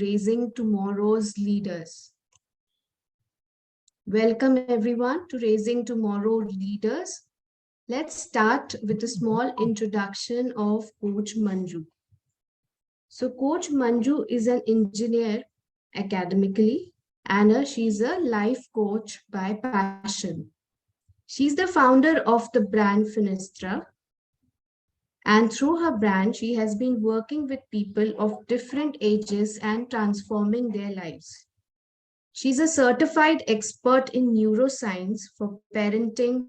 Raising Tomorrow's Leaders. Welcome everyone to Raising Tomorrow Leaders. Let's start with a small introduction of Coach Manju. So Coach Manju is an engineer academically and she's a life coach by passion. She's the founder of the brand Finistra, and through her brand, she has been working with people of different ages and transforming their lives. She's a certified expert in neuroscience for parenting,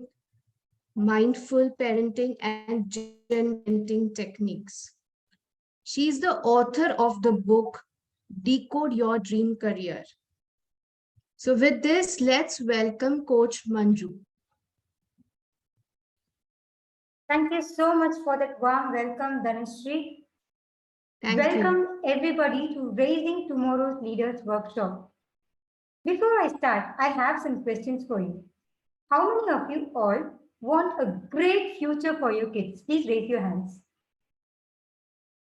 mindful parenting, and parenting techniques. She's the author of the book Decode Your Dream Career. So, with this, let's welcome Coach Manju. Thank you so much for that warm welcome, Dhanashree. Welcome everybody to Raising Tomorrow's Leaders workshop. Before I start, I have some questions for you. How many of you all want a great future for your kids? Please raise your hands.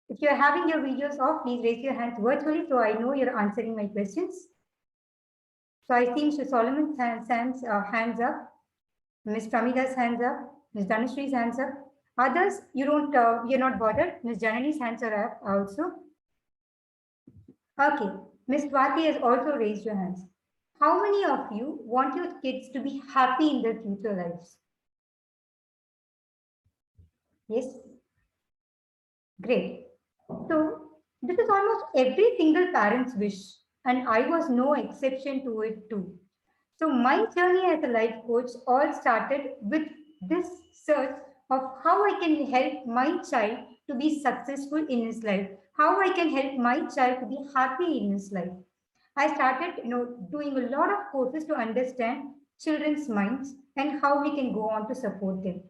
If you're having your videos off, please raise your hands virtually so I know you're answering my questions. So I see Mr. Solomon's hands up, Ms. Pramila's hands up, Ms. Dhanashree's hands up. Others, you're not bothered. Ms. Janani's hands are up also. Okay, Ms. Swati has also raised your hands. How many of you want your kids to be happy in their future lives? Yes? Great. So this is almost every single parent's wish, and I was no exception to it too. So my journey as a life coach all started with this search of how I can help my child to be successful in his life, how I can help my child to be happy in his life. I started, doing a lot of courses to understand children's minds and how we can go on to support them.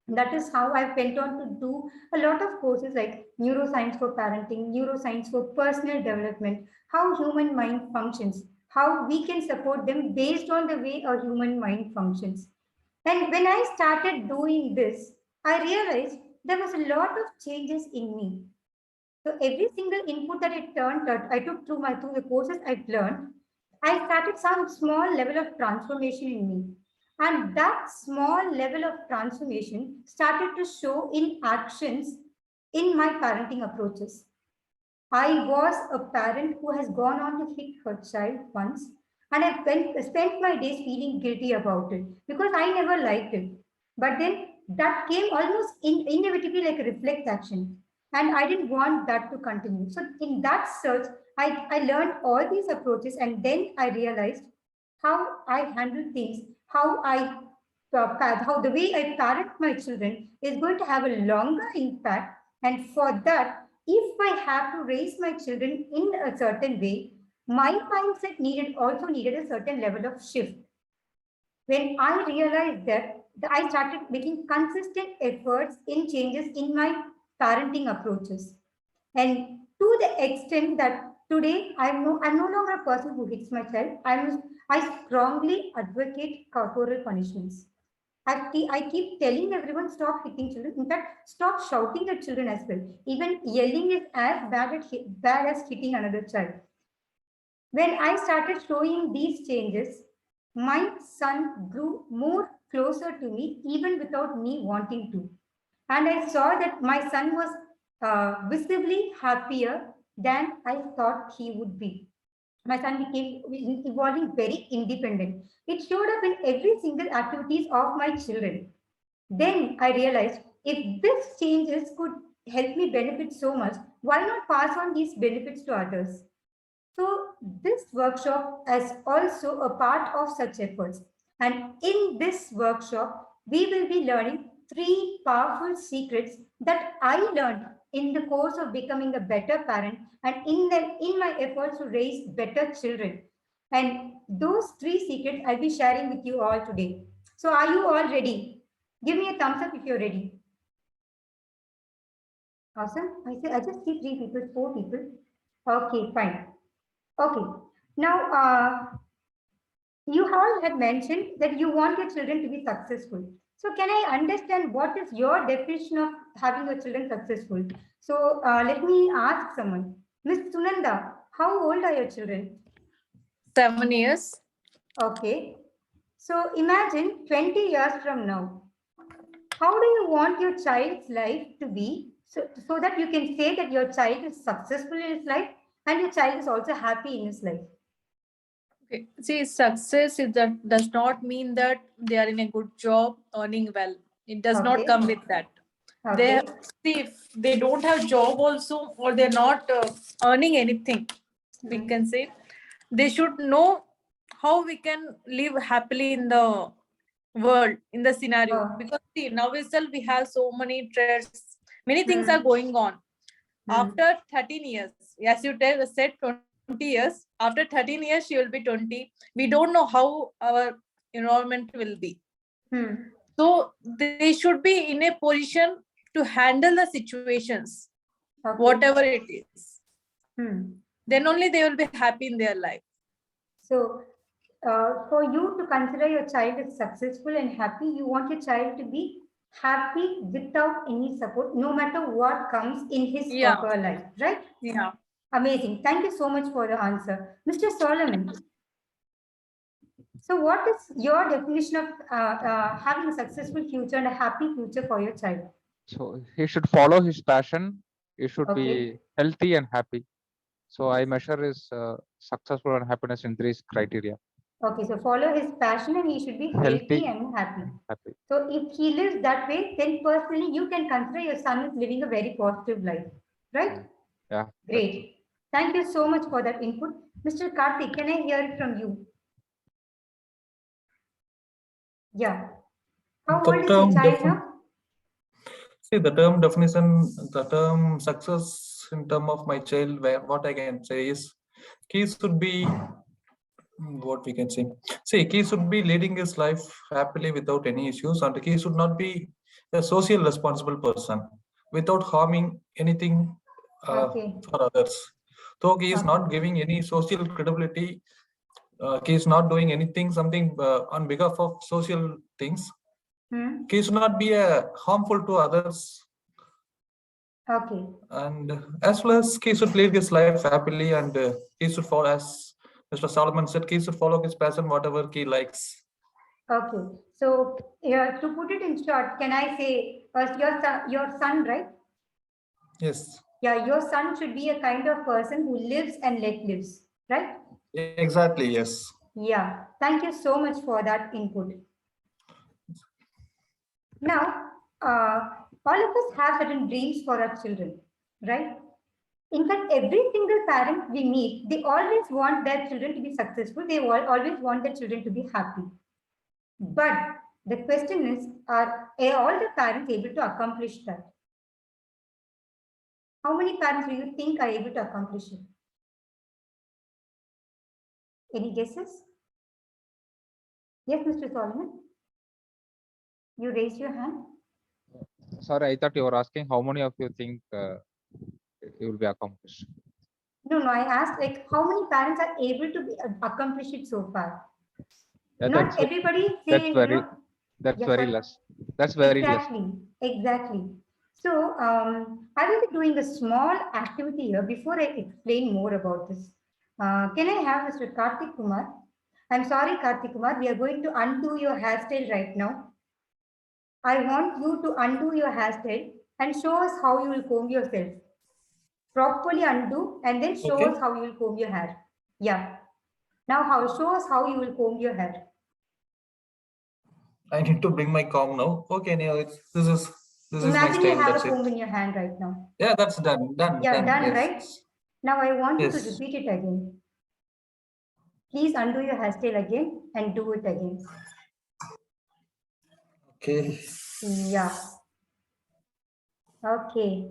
That is how I went on to do a lot of courses like neuroscience for parenting, neuroscience for personal development, how human mind functions, how we can support them based on the way a human mind functions. And when I started doing this, I realized there was a lot of changes in me. So every single input that I took through the courses I've learned, I started some small level of transformation in me. And that small level of transformation started to show in actions in my parenting approaches. I was a parent who has gone on to hit her child once, and I spent my days feeling guilty about it because I never liked it. But then that came almost inevitably like a reflex action, and I didn't want that to continue. So in that search, I learned all these approaches, and then I realized how I handle things, how the way I parent my children is going to have a longer impact, and for that if I have to raise my children in a certain way, my mindset needed a certain level of shift. When I realized that, I started making consistent efforts in changes in my parenting approaches. And to the extent that today I'm no longer a person who hits my child. I strongly advocate corporal punishments. I keep telling everyone stop hitting children. In fact, stop shouting at children as well. Even yelling is as bad as hitting another child. When I started showing these changes, my son grew more closer to me even without me wanting to. And I saw that my son was visibly happier than I thought he would be. My son became evolving very independent. It showed up in every single activities of my children. Then I realized if this changes could help me benefit so much, why not pass on these benefits to others? So this workshop is also a part of such efforts. And in this workshop, we will be learning 3 powerful secrets that I learned in the course of becoming a better parent and in my efforts to raise better children. And those 3 secrets I'll be sharing with you all today. So are you all ready? Give me a thumbs up if you're ready. Awesome. I just see 3 people, 4 people. Okay, fine. Okay. Now, you all had mentioned that you want your children to be successful. So can I understand what is your definition of having your children successful? So let me ask someone. Ms. Sunanda, How old are your children? 7 years. Okay. So imagine 20 years from now. How do you want your child's life to be so that you can say that your child is successful in his life and your child is also happy in his life? Okay. See, success is that does not mean that they are in a good job, earning well. It does not Okay. come with that. They Okay. see if they don't have job also, or they're not earning anything, we Mhm. can say they should know how we can live happily in the world, in the scenario. Oh. Because see, now itself we have so many threats, many things are Hmm. going on. Hmm. After 13 years, as you said 20 years, after 13 years she will be 20. We don't know how our environment will be. Hmm. So they should be in a position to handle the situations, Okay. whatever it is. Hmm. Then only they will be happy in their life. So, for you to consider your child as successful and happy, you want your child to be happy without any support, no matter what comes in his or Yeah. her life, right? Yeah. Amazing. Thank you so much for the answer. Mr. Solomon, so what is your definition of having a successful future and a happy future for your child? So he should follow his passion. He should Okay. be healthy and happy. So I measure his successful and happiness in three criteria. Okay, so follow his passion and he should be healthy and happy. Happy. So if he lives that way, then personally you can consider your son is living a very positive life, right? Yeah. Great. Thank you so much for that input. Mr. Karthik, can I hear it from you? Yeah. How The old is term your child now? See, the term definition, the term success in term of my child, what I can say is, he should be, what we can say. See, he should be leading his life happily without any issues, and he should not be a social responsible person without harming anything Okay. for others. Though he is Okay. not giving any social credibility, he is not doing anything, something on behalf of social things. Hmm. He should not be harmful to others, Okay. and as well as he should live his life happily, and he should follow, as Mr. Solomon said, he should follow his passion, whatever he likes. Okay. So to put it in short, can I say your son, right? Yes, Yeah, your son should be a kind of person who lives and let lives, right? exactly. Yes. Yeah. Thank you so much for that input. Now, all of us have certain dreams for our children, right? In fact, every single parent we meet, they always want their children to be successful. They always want their children to be happy. But the question is, are all the parents able to accomplish that? How many parents do you think are able to accomplish it? Any guesses? Yes, Mr. Solomon? You raised your hand? Sorry, I thought you were asking how many of you think it will be accomplished. No, I asked like how many parents are able to accomplish it so far? Yeah, Not everybody say, that's yes, very sir. less. That's very less. Exactly. So I will be doing a small activity here before I explain more about this. Can I have Mr. Karthik Kumar? I'm sorry, Karthik Kumar, we are going to undo your hairstyle right now. I want you to undo your hairstyle and show us how you will comb yourself. Properly undo and then show us how you will comb your hair. Yeah. Now show us how you will comb your hair. I need to bring my comb now. Okay, now this is Imagine my style. you have That's a comb it. in your hand right now. Yeah, that's done. Done. Yeah, done, yes. right? Now I want you to Yes. repeat it again. Please undo your hairstyle again and do it again. Okay. Yeah. Okay.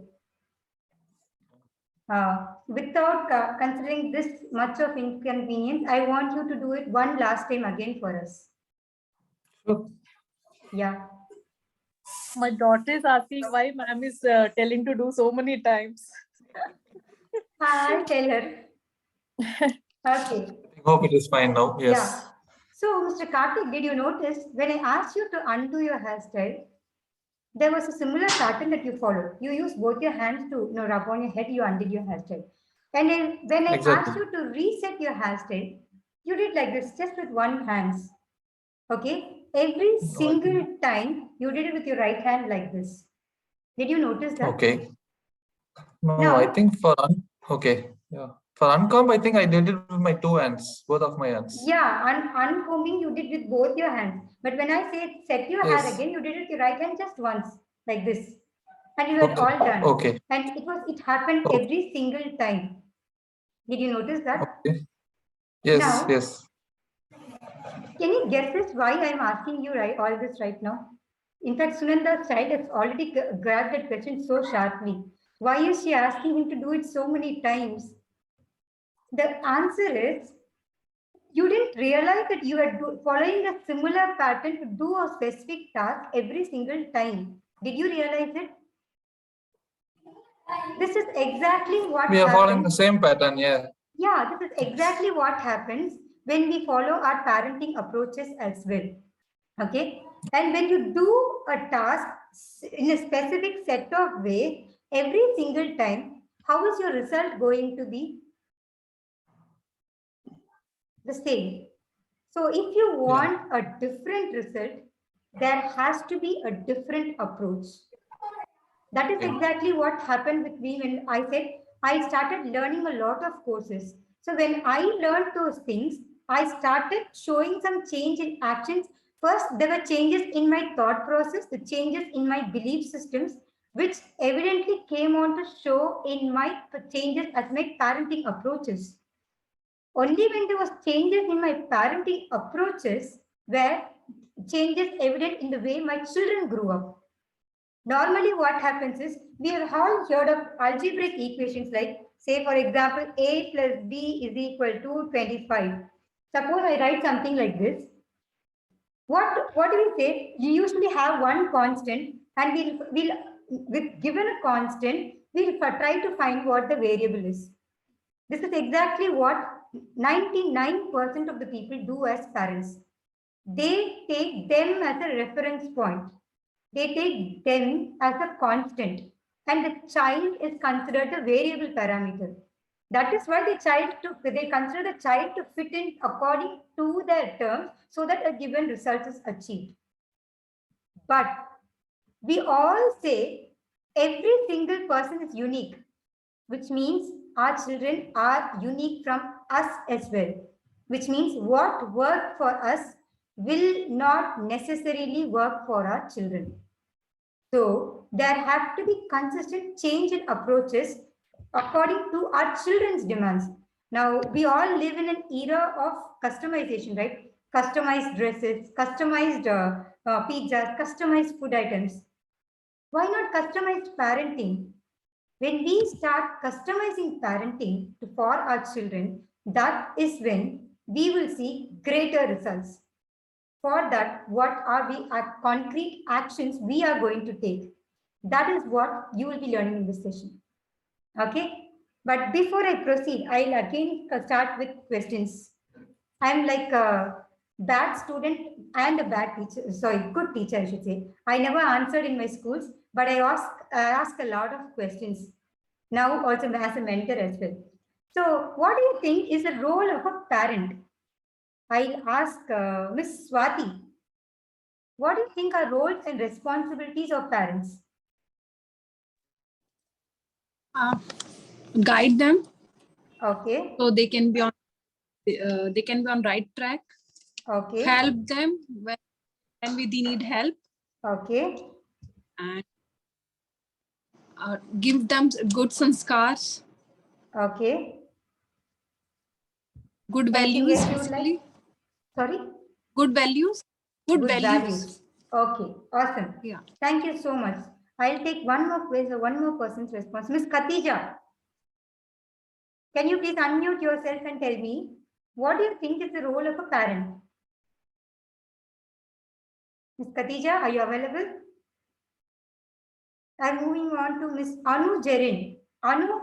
Without considering this much of inconvenience, I want you to do it one last time again for us. Sure. Yeah. My daughter is asking why ma'am is telling to do so many times. I'll tell her. Okay. I hope it is fine now. Yes. Yeah. So, Mr. Karthik, did you notice when I asked you to undo your hairstyle, there was a similar pattern that you followed. You used both your hands to rub on your head, you undid your hairstyle. And then when I Exactly. asked you to reset your hairstyle, you did like this, just with one hand. Okay? Every No, I single time you did it with your right hand like this. Did you notice that? Okay. No, Now, I think for okay. Yeah. For uncomb, I think I did it with my two hands, both of my hands. yeah, uncombing you did with both your hands. But when I say set your hair Yes. again, you did it with your right hand just once, like this. And you had Okay. all done. Okay. And it happened Oh. every single time. Did you notice that? Okay. Yes. Now, Yes. can you guess this why I'm asking you all this right now? In fact, Sunanda's child has already grabbed that question so sharply. Why is she asking him to do it so many times? The answer is, you didn't realize that you are following a similar pattern to do a specific task every single time. Did you realize it? This is exactly what We are following the happens. same pattern. Yeah. Yeah, this is exactly what happens when we follow our parenting approaches as well. Okay. And when you do a task in a specific set of way every single time, how is your result going to be? The same. So if you want a different result, there has to be a different approach. That is Okay. exactly what happened with me when I said I started learning a lot of courses. So when I learned those things, I started showing some change in actions. First, there were changes in my thought process, the changes in my belief systems, which evidently came on to show in my changes as my parenting approaches. Only when there was changes in my parenting approaches were changes evident in the way my children grew up. Normally what happens is, we have all heard of algebraic equations like, say for example, a plus b is equal to 25. Suppose I write something like this. What do we say? You usually have one constant, and we'll with given a constant, we'll try to find what the variable is. This is exactly what 99% of the people do as parents. They take them as a reference point. They take them as a constant, and the child is considered a variable parameter. That is why they consider the child to fit in according to their terms so that a given result is achieved. But we all say every single person is unique, which means our children are unique from us as well, which means what worked for us will not necessarily work for our children. So there have to be consistent change in approaches according to our children's demands. Now, we all live in an era of customization, right? Customized dresses, customized pizzas, customized food items. Why not customized parenting? When we start customizing parenting for our children, that is when we will see greater results. For that, what are the concrete actions we are going to take? That is what you will be learning in this session. Okay? But before I proceed, I'll again start with questions. I'm like a bad student and a bad teacher, sorry, good teacher, I should say. I never answered in my schools, but I ask a lot of questions. Now also as a mentor as well. So what do you think is the role of a parent? I'll ask Miss Swati. What do you think are roles and responsibilities of parents? Guide them Okay. so they can be on right track. Okay. Help them when they need help, Okay. and give them good sanskars, Okay. good Anything values, else you would like? basically. Sorry? Good values. Good values. Okay. Awesome. Yeah. Thank you so much. I'll take one more person's response. Miss Khatija, can you please unmute yourself and tell me, what do you think is the role of a parent? Miss Khatija, are you available? I'm moving on to Miss Anu Jerin. Anu?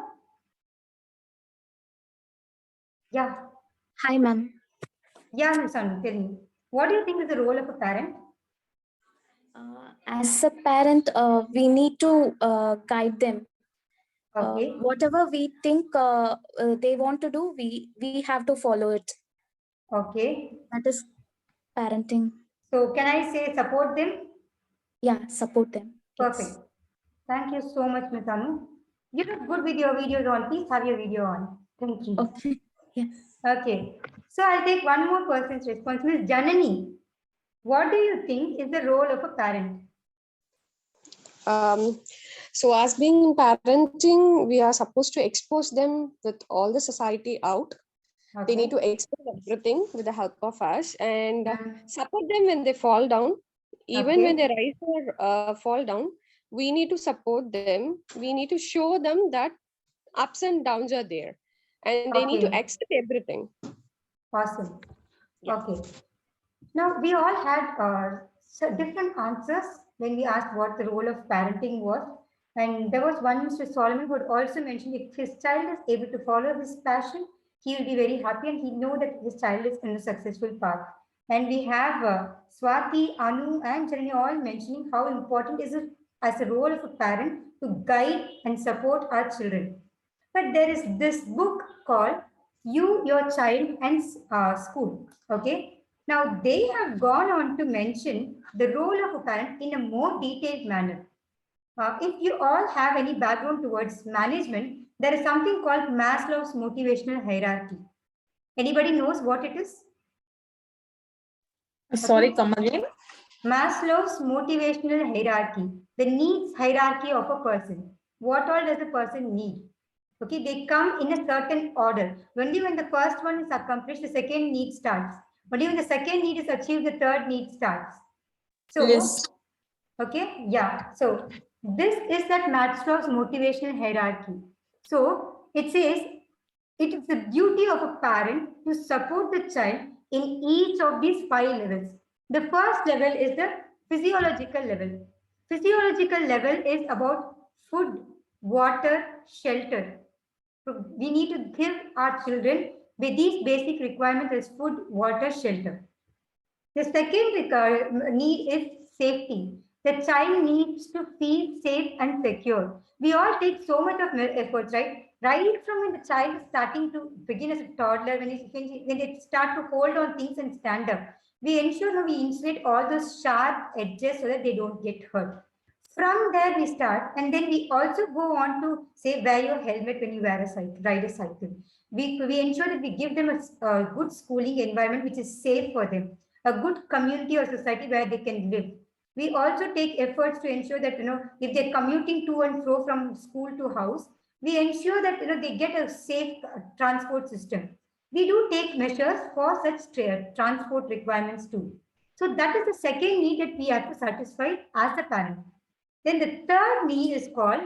Yeah. Hi, ma'am. Yeah, Miss Anu, tell me. What do you think is the role of a parent? As a parent, we need to guide them Okay. Whatever we think they want to do, we have to follow it. Okay. That is parenting. So can I say support them? Yeah, support them. Perfect. Yes. Thank you so much, Ms. Anu. You look good with your videos on. Please have your video on. Thank you. Okay. Yes. Okay. So I'll take one more person's response. Ms. Janani, what do you think is the role of a parent? So as being in parenting, we are supposed to expose them with all the society out. Okay. They need to expose everything with the help of us and Mm. support them when they fall down. Even Okay. when they rise or fall down, we need to support them. We need to show them that ups and downs are there and they need to Okay. accept everything. Awesome. Yeah. Okay. Now, we all had different answers when we asked what the role of parenting was. And there was one Mr. Solomon who had also mentioned if his child is able to follow his passion, he will be very happy and he know that his child is in a successful path. And we have Swati, Anu, and Janani all mentioning how important is it as a role of a parent to guide and support our children. But there is this book called You, Your Child, and School. Okay. Now, they have gone on to mention the role of a parent in a more detailed manner. If you all have any background towards management, there is something called Maslow's motivational hierarchy. Anybody knows what it is? Sorry, Okay. come again. Maslow's motivational hierarchy, the needs hierarchy of a person. What all does a person need? Okay, they come in a certain order. Only when the first one is accomplished, the second need starts. Only when the second need is achieved, the third need starts. So, List. okay, yeah. So this is that Maslow's motivational hierarchy. So it says it is the duty of a parent to support the child in each of these 5 levels. The first level is the physiological level. Physiological level is about food, water, shelter. So we need to give our children with these basic requirements as food, water, shelter. The second need is safety. The child needs to feel safe and secure. We all take so much of efforts, right? Right from when the child is starting to begin as a toddler, when they start to hold on things and stand up, we ensure that we insulate all those sharp edges so that they don't get hurt. From there we start, and then we also go on to say wear your helmet when you ride a cycle. We ensure that we give them a good schooling environment which is safe for them, a good community or society where they can live. We also take efforts to ensure that if they're commuting to and fro from school to house, we ensure that they get a safe transport system. We do take measures for such transport requirements too. So that is the second need that we have to satisfy as a parent. Then the third need is called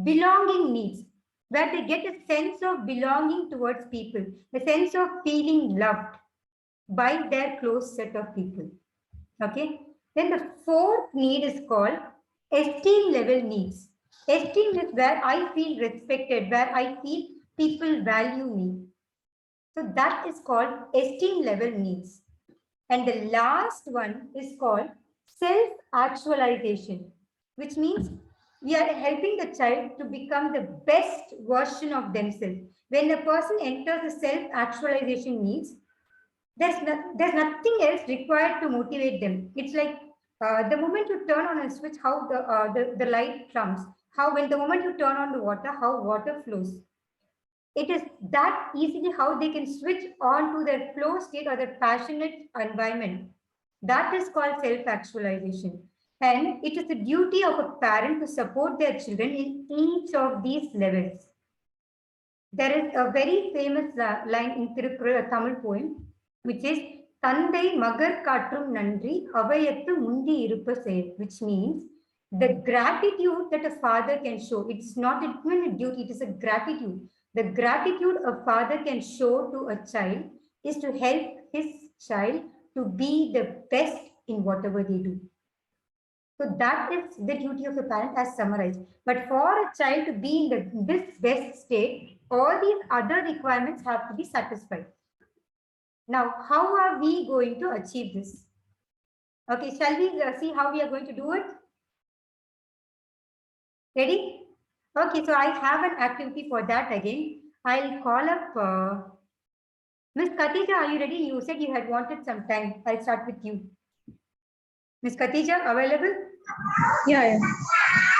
belonging needs, where they get a sense of belonging towards people, a sense of feeling loved by their close set of people. Okay. Then the fourth need is called esteem level needs. Esteem is where I feel respected, where I feel people value me. So that is called esteem level needs. And the last one is called self-actualization, which means we are helping the child to become the best version of themselves. When a person enters the self-actualization needs, there's nothing else required to motivate them. It's like the moment you turn on a switch, how the light comes, how when the moment you turn on the water, how water flows. It is that easily how they can switch on to their flow state or their passionate environment. That is called self-actualization. And it is the duty of a parent to support their children in each of these levels. There is a very famous line in Tirukkural, a Tamil poem, which is Tandai Magar Katrum Nandri Avayattu Mundi Iruppa, which means the gratitude that a father can show. It's not even a duty, it is a gratitude. The gratitude a father can show to a child is to help his child to be the best in whatever they do. So that is the duty of the parent as summarized. But for a child to be in this best state, all these other requirements have to be satisfied. Now, how are we going to achieve this? Okay, shall we see how we are going to do it? Ready? Okay, so I have an activity for that again. I'll call up Miss Khatija. Are you ready? You said you had wanted some time. I'll start with you. Miss Khatija, available? Yeah.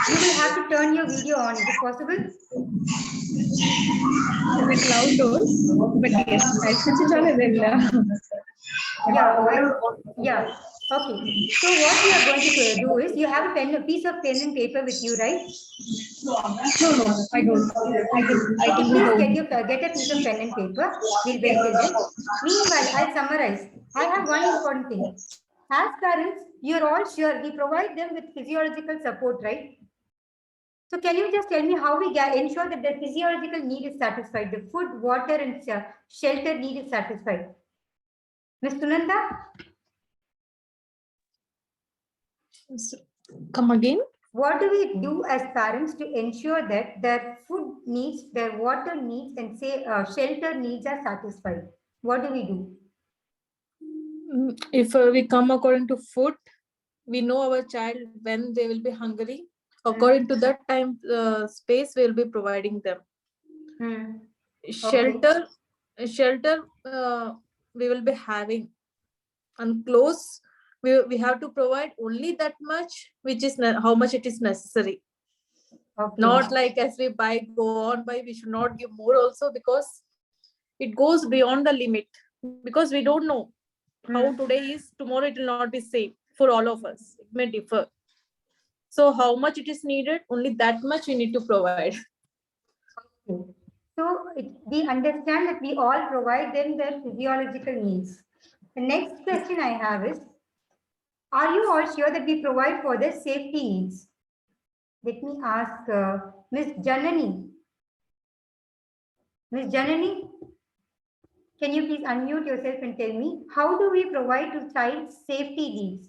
You will have to turn your video on. Is it possible? A bit loud though, but yes, I'll switch it on and then. Yeah. Okay. So what we are going to do is you have a piece of pen and paper with you, right? No, I don't. I Okay, can please go. get a piece of pen and paper. We'll wait till then. Meanwhile, I'll summarize. I have one important thing. As parents, you're all sure we provide them with physiological support, right? So can you just tell me how we ensure that the physiological need is satisfied, the food, water, and shelter need is satisfied? Ms. Sunanda? Come again. What do we do as parents to ensure that their food needs, their water needs, and shelter needs are satisfied? What do we do? If we come according to food, we know our child when they will be hungry. According to that time space, we will be providing them. Shelter, we will be having, and clothes we have to provide only that much, which is how much it is necessary. Not like as we go on by, we should not give more also, because it goes beyond the limit, because we don't know how today is, tomorrow it will not be same for all of us. It may differ. So how much it is needed, only that much we need to provide. So we understand that we all provide them their physiological needs. The next question I have is, are you all sure that we provide for their safety needs? Let me ask Ms. Janani. Ms. Janani, can you please unmute yourself and tell me, how do we provide to child's safety needs?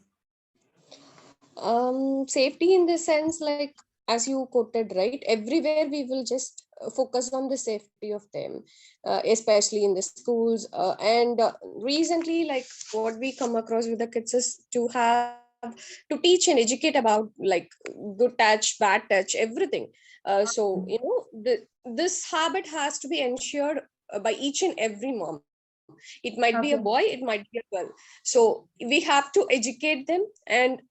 Safety in the sense, like, as you quoted, right? Everywhere we will just focus on the safety of them, especially in the schools. And recently, like, what we come across with the kids is to teach and educate about, like, good touch, bad touch, everything. So, you know, this habit has to be ensured by each and every mom. It might be a boy, it might be a girl. So we have to educate them, and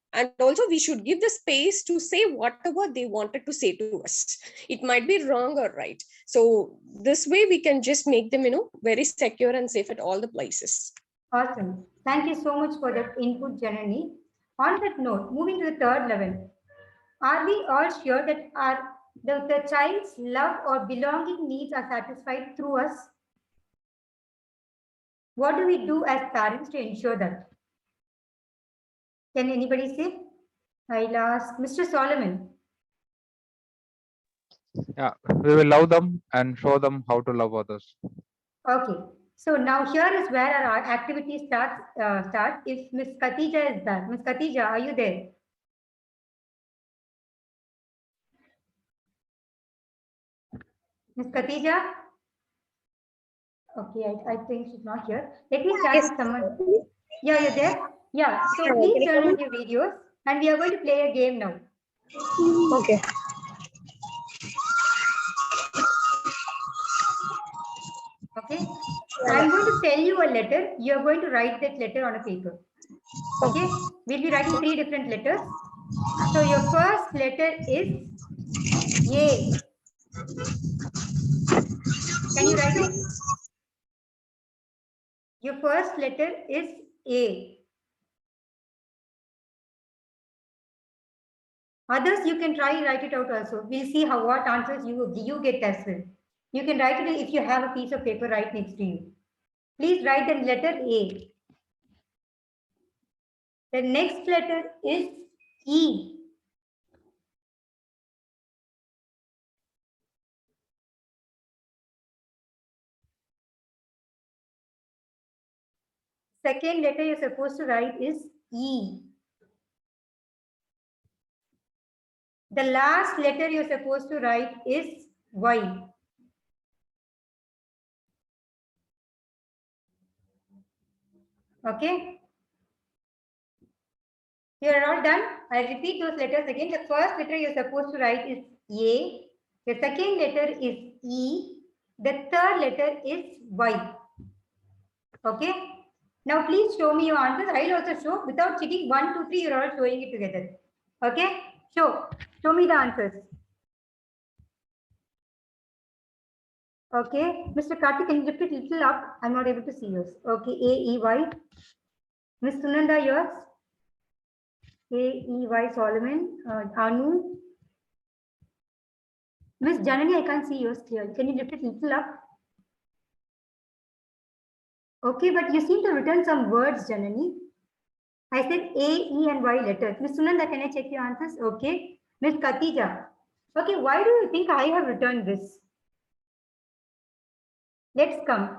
also we should give the space to say whatever they wanted to say to us. It might be wrong or right. So this way we can just make them, you know, very secure and safe at all the places. Awesome. Thank you so much for that input, Janani. On that note, moving to the third level, are we all sure that the child's love or belonging needs are satisfied through us? What do we do as parents to ensure that? Can anybody say? I'll ask Mr. Solomon. Yeah, we will love them and show them how to love others. Okay. So now here is where our activity starts. If Ms. Khatija is back. Ms. Khatija, are you there? Ms. Khatija? Okay, I think she's not here. Let me start with someone. Yeah, you're there? Yeah, so please turn on your videos and we are going to play a game now. Okay. Okay, I'm going to tell you a letter. You're going to write that letter on a paper. Okay, we'll be writing 3 different letters. So your first letter is A. Can you write it? Your first letter is A. Others, you can write it out also. We'll see what answers you get as well. You can write it if you have a piece of paper right next to you. Please write the letter A. The next letter is E. Second letter you're supposed to write is E. The last letter you're supposed to write is Y. Okay. You're all done. I'll repeat those letters again. The first letter you're supposed to write is A. The second letter is E. The third letter is Y. Okay. Now please show me your answers. I will also show without cheating. 1, 2, 3. You're all showing it together. Okay. Show me the answers. Okay. Mr. Karthik, can you lift it a little up? I'm not able to see yours. Okay. A, E, Y. Miss Sunanda, yours? A, E, Y, Solomon. Anu. Miss Janani, I can't see yours clearly. Can you lift it a little up? Okay, but you seem to have written some words, Janani. I said A, E, and Y letters. Miss Sunanda, can I check your answers? Okay. Miss Katija. Okay, why do you think I have written this? Let's come.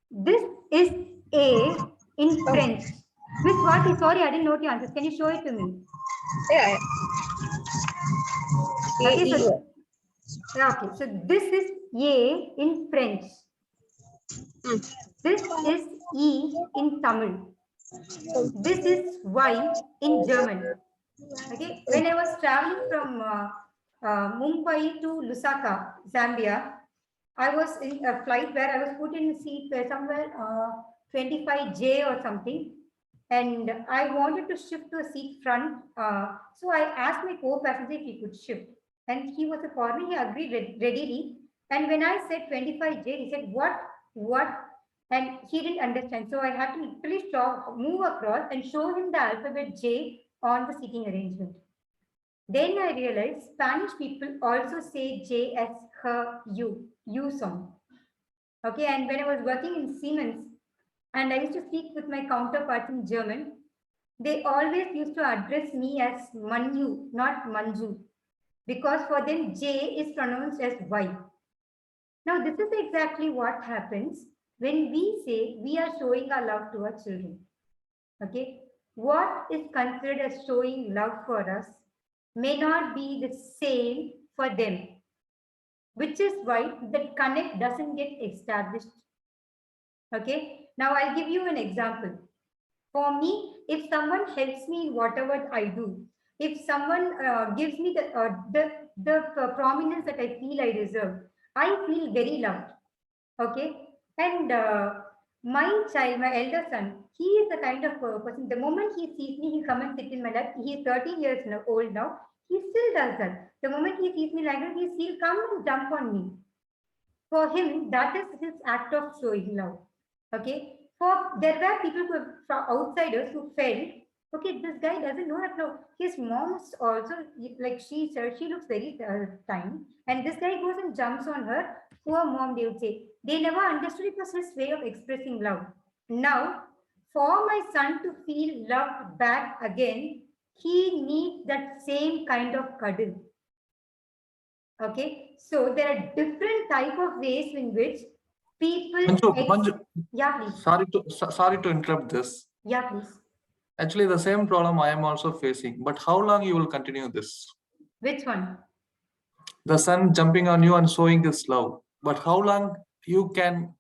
This is A in French. Miss Swati, sorry, I didn't note your answers. Can you show it to me? Yeah. Okay, so this is A in French. This is E in Tamil. This is Y in German. Okay, when I was traveling from Mumbai to Lusaka, Zambia, I was in a flight where I was put in a seat somewhere 25J or something, and I wanted to shift to a seat front. So I asked my co-passenger if he could shift, and he was a foreigner. He agreed readily. And when I said 25J, he said, "What?" And he didn't understand. So I had to literally move across and show him the alphabet J on the seating arrangement. Then I realized Spanish people also say J as her, you song. Okay, and when I was working in Siemens and I used to speak with my counterparts in German, they always used to address me as Manju, not Manju, because for them J is pronounced as Y. Now this is exactly what happens when we say we are showing our love to our children. Okay, what is considered as showing love for us may not be the same for them, which is why the connect doesn't get established. Okay, now I'll give you an example. For me, if someone helps me in whatever I do, if someone gives me the prominence that I feel I deserve, I feel very loved. Okay, and my child, my elder son, he is the kind of person, the moment he sees me, he'll come and sit in my lap. He is 13 years old now. He still does that. The moment he sees me like that, he'll come and jump on me. For him, that is his act of showing love. Okay. There were people who outsiders who felt, okay, this guy doesn't know that. No, his mom is also like she looks very tiny, and this guy goes and jumps on her. Poor mom, they would say. They never understood it was his way of expressing love. Now, for my son to feel loved back again, he needs that same kind of cuddle. Okay, so there are different type of ways in which people. Manju, yeah, please. Sorry to interrupt this. Yeah, please. Actually, the same problem I am also facing. But how long you will continue this? Which one? The son jumping on you and showing his love. But how long you can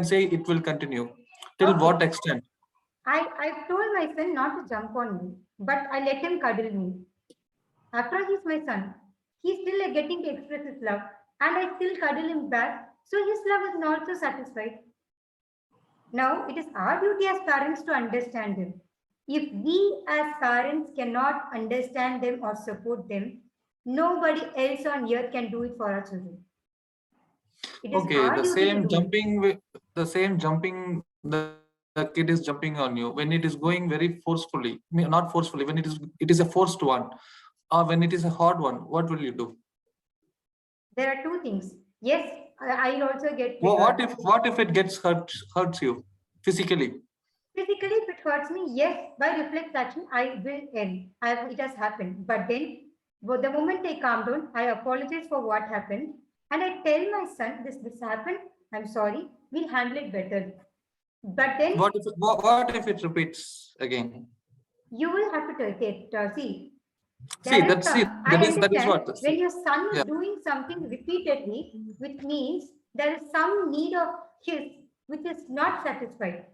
say it will continue? Till what extent? I've told my son not to jump on me, but I let him cuddle me. After all, he's my son. He's still getting to express his love, and I still cuddle him back. So his love is not so satisfied. Now, it is our duty as parents to understand him. If we as parents cannot understand them or support them, nobody else on earth can do it for our children. Okay, the same jumping, the kid is jumping on you when it is going very forcefully, not forcefully, when it is a forced one, or when it is a hard one, what will you do? There are two things. Yes, I'll also get. Well, what if it hurts you physically? Physically, if it hurts me, yes, by reflex action, I will end. It has happened. But then, the moment I calm down, I apologize for what happened. And I tell my son, this happened. I'm sorry. We'll handle it better. But then. What if it repeats again? You will have to take it. See. That is what. When your son is doing something repeatedly, which means there is some need of his which is not satisfied.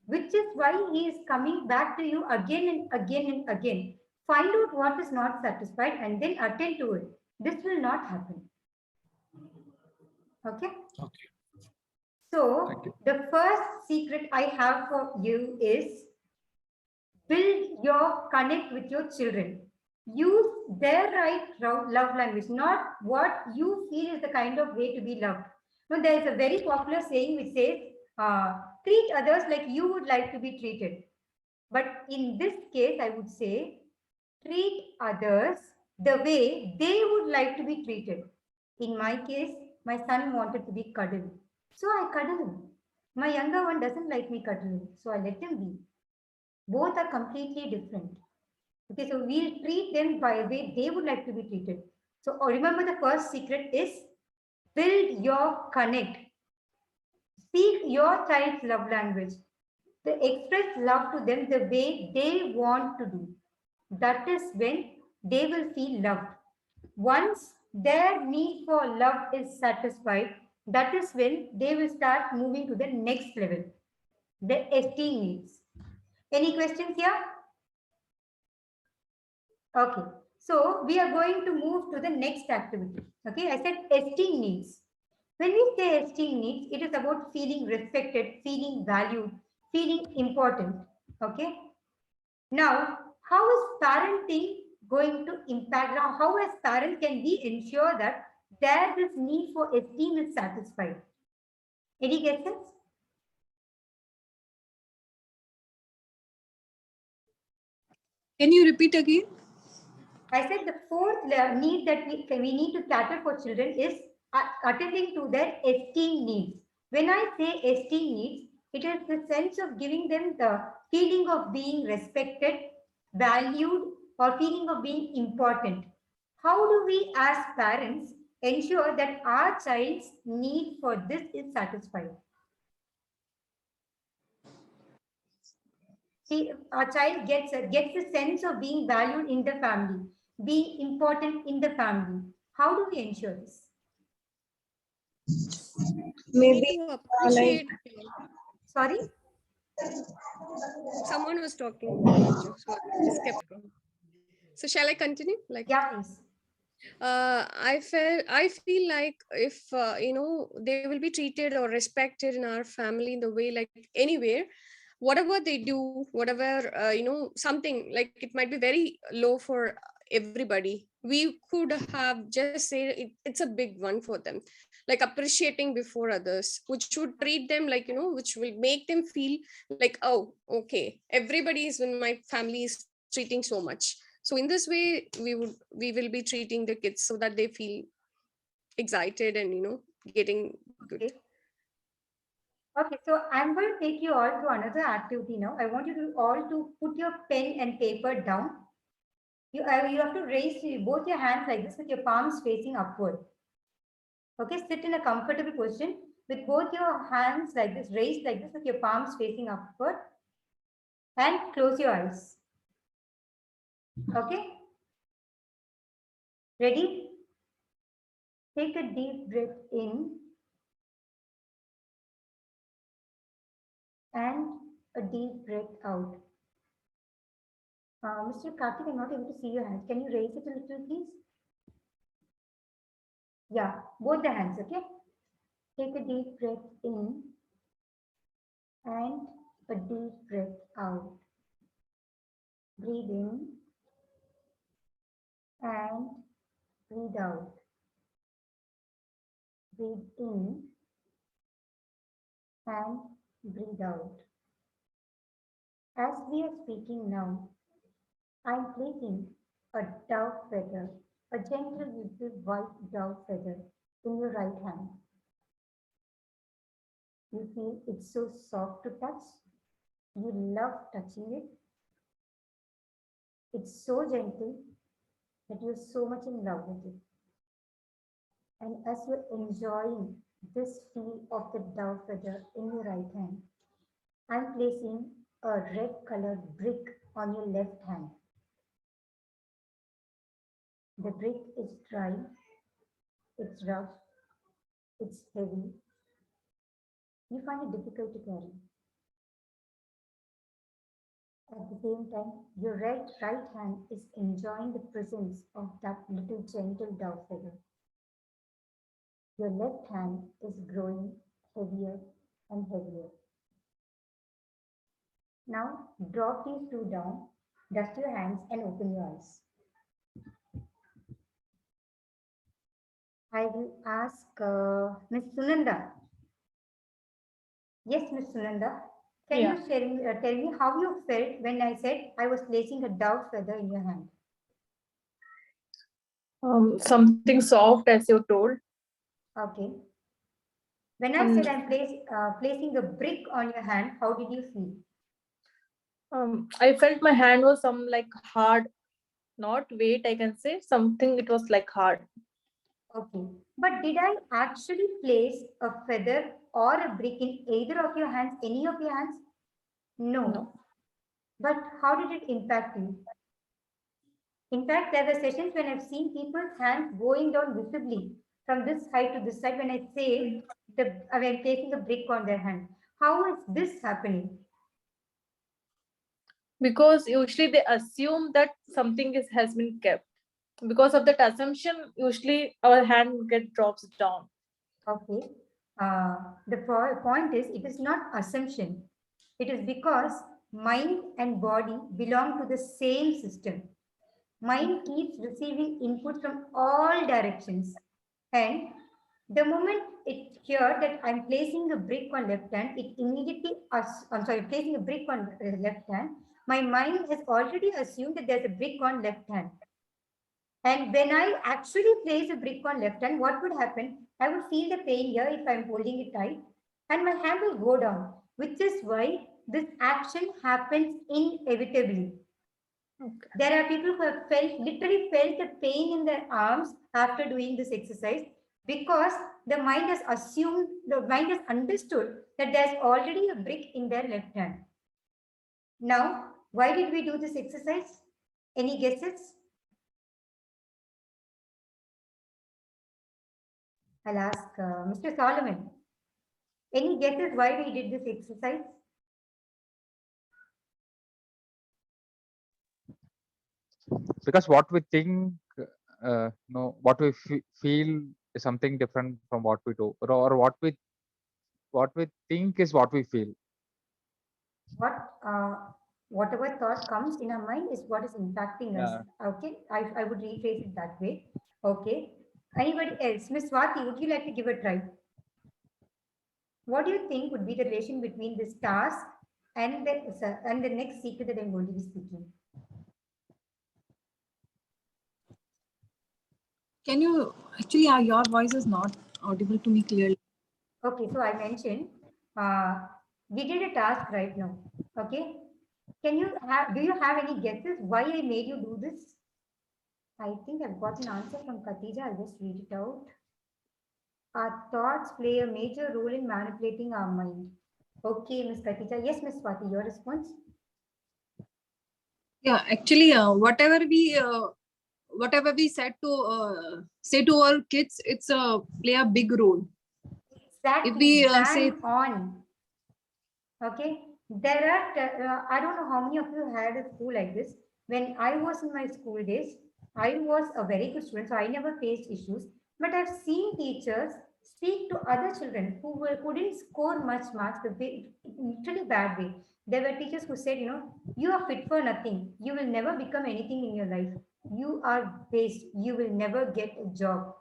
Which is why he is coming back to you again and again and again. Find out what is not satisfied and then attend to it. This will not happen. Okay. Okay. So Thank you. the first secret I have for you is build your connect with your children. Use their right love language, not what you feel is the kind of way to be loved. Now, there is a very popular saying which says, treat others like you would like to be treated. But in this case, I would say, treat others the way they would like to be treated. In my case, my son wanted to be cuddled, so I cuddle him. My younger one doesn't like me cuddling, so I let him be. Both are completely different. Okay, so we'll treat them by the way they would like to be treated. So remember, the first secret is build your connect. Speak your child's love language. Express love to them the way they want to do. That is when they will feel loved. Once their need for love is satisfied, that is when they will start moving to the next level, the esteem needs. Any questions here? Okay, so we are going to move to the next activity. Okay, I said esteem needs. When we say esteem needs, it is about feeling respected, feeling valued, feeling important. Okay, now how is parenting going to impact? Now, how as parents can we ensure that this need for esteem is satisfied? Any guesses? Can you repeat again? I said the fourth need that we need to cater for children is attending to their esteem needs. When I say esteem needs, it is the sense of giving them the feeling of being respected, valued, or feeling of being important. How do we as parents ensure that our child's need for this is satisfied? See, our child gets the sense of being valued in the family, being important in the family. How do we ensure this? Maybe To appreciate. Sorry? Someone was talking, Manju, so I just kept going. So shall I continue? Like, yeah, please. I feel like if they will be treated or respected in our family in the way, like anywhere, whatever they do, whatever something like it might be very low for everybody, we could have just say it's a big one for them, like appreciating before others, which should treat them like which will make them feel like, oh, okay, everybody is in my family is treating so much. So in this way, we will be treating the kids so that they feel excited and getting good. Okay, so I'm going to take you all to another activity now. I want you to all to put your pen and paper down. You have to raise both your hands like this with your palms facing upward. Okay, sit in a comfortable position with both your hands like this, raised like this with your palms facing upward, and close your eyes. Okay? Ready? Take a deep breath in and a deep breath out. Mr. Karthik, I'm not able to see your hands. Can you raise it a little, please? Yeah, both the hands, okay? Take a deep breath in and a deep breath out. Breathe in and breathe out. Breathe in and breathe out. As we are speaking now, I'm placing a dove feather, a gentle little white dove feather in your right hand. You feel it's so soft to touch. You love touching it. It's so gentle that you're so much in love with it. And as you're enjoying this feel of the dove feather in your right hand, I'm placing a red colored brick on your left hand. The brick is dry, it's rough, it's heavy. You find it difficult to carry. At the same time, your right hand is enjoying the presence of that little gentle dove feather. Your left hand is growing heavier and heavier. Now drop these two down, dust your hands and open your eyes. I will ask Ms. Sunanda. Yes, Ms. Sunanda. Can Yeah. you tell me how you felt when I said I was placing a dove feather in your hand? Something soft, as you told. Okay. When I said I'm placing a brick on your hand, how did you feel? I felt my hand was some like hard, not weight, I can say something. It was like hard. Okay. But did I actually place a feather or a brick in either of your hands, any of your hands? No. But how did it impact you? In fact, there were sessions when I've seen people's hands going down visibly from this side to this side when I say I'm placing a brick on their hand. How is this happening? Because usually they assume that something has been kept. Because of that assumption, usually our hand drops down. Okay. The point is, it is not assumption. It is because mind and body belong to the same system. Mind keeps receiving input from all directions. And the moment it heard that I'm placing a brick on left hand, it immediately, placing a brick on left hand, my mind has already assumed that there's a brick on left hand. And when I actually place a brick on left hand, what would happen? I would feel the pain here if I'm holding it tight, and my hand will go down, which is why this action happens inevitably. Okay. There are people who have literally felt the pain in their arms after doing this exercise because the mind has understood that there's already a brick in their left hand. Now, why did we do this exercise? Any guesses? I'll ask Mr. Solomon. Any guesses why we did this exercise? Because what we think, what we feel is something different from what we do, or what we think is what we feel. Whatever thought comes in our mind is what is impacting us. Okay, I would rephrase it that way. Okay. Anybody else? Ms. Swati, would you like to give a try? What do you think would be the relation between this task and the next secret that I'm going to be speaking? Can you actually, your voice is not audible to me clearly. Okay, so I mentioned we did a task right now. Okay, do you have any guesses why I made you do this? I think I've got an answer from Khatija. I'll just read it out. Our thoughts play a major role in manipulating our mind. Okay, Ms. Khatija. Yes, Ms. Swati, your response? Yeah, actually, whatever we said to say to our kids, it's play a big role. Exactly. If we say on. Okay, there are I don't know how many of you had a school like this. When I was in my school days, I was a very good student, so I never faced issues. But I've seen teachers speak to other children who couldn't score much marks, literally bad way. There were teachers who said, you are fit for nothing. You will never become anything in your life. You are waste. You will never get a job.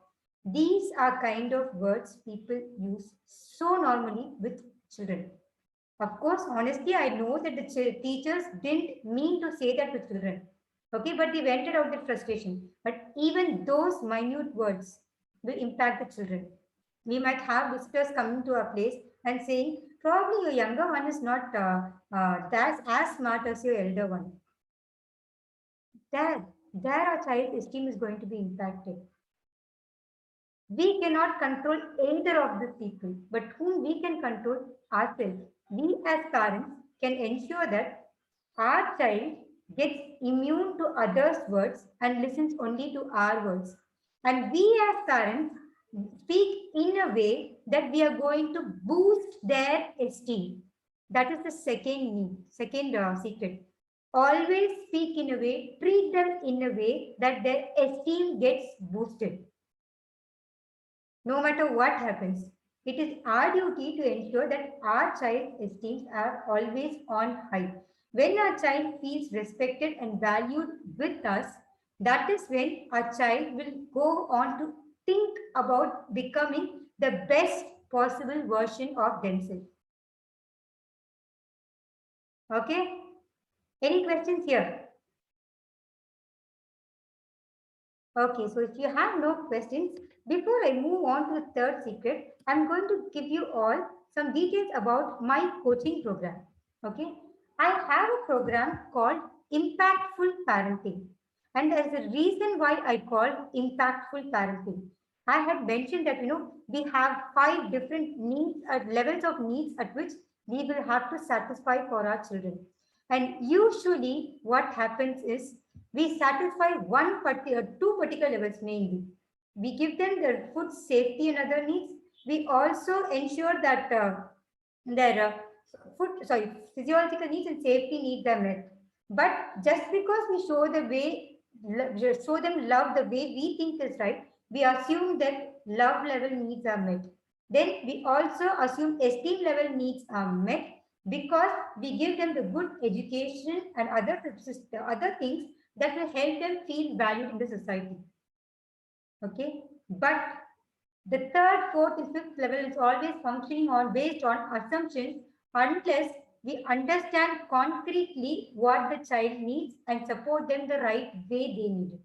These are kind of words people use so normally with children. Of course, honestly, I know that the teachers didn't mean to say that to children. Okay, but they vented out their frustration. But even those minute words will impact the children. We might have visitors coming to our place and saying, probably your younger one is not that's as smart as your elder one. There our child's esteem is going to be impacted. We cannot control either of these people, but whom we can control ourselves. We as parents can ensure that our child gets immune to others' words and listens only to our words. And we as parents speak in a way that we are going to boost their esteem. That is the second secret. Always speak in a way, treat them in a way that their esteem gets boosted. no matter what happens. It is our duty to ensure that our child's esteems are always on high. When our child feels respected and valued with us, that is when our child will go on to think about becoming the best possible version of themselves. Okay? Any questions here? Okay, so if you have no questions, before I move on to the third secret, I'm going to give you all some details about my coaching program. Okay, I have a program called Impactful Parenting. And there's a reason why I call Impactful Parenting. I had mentioned that, we have 5 different needs, levels of needs at which we will have to satisfy for our children. And usually what happens is we satisfy two particular levels mainly. We give them their food safety and other needs. We also ensure that their physiological needs and safety needs are met. But just because we show them love the way we think is right, we assume that love level needs are met. Then we also assume esteem level needs are met because we give them the good education and other things that will help them feel valued in the society. Okay, but the third, fourth, and fifth level is always functioning on based on assumptions unless we understand concretely what the child needs and support them the right way they need it.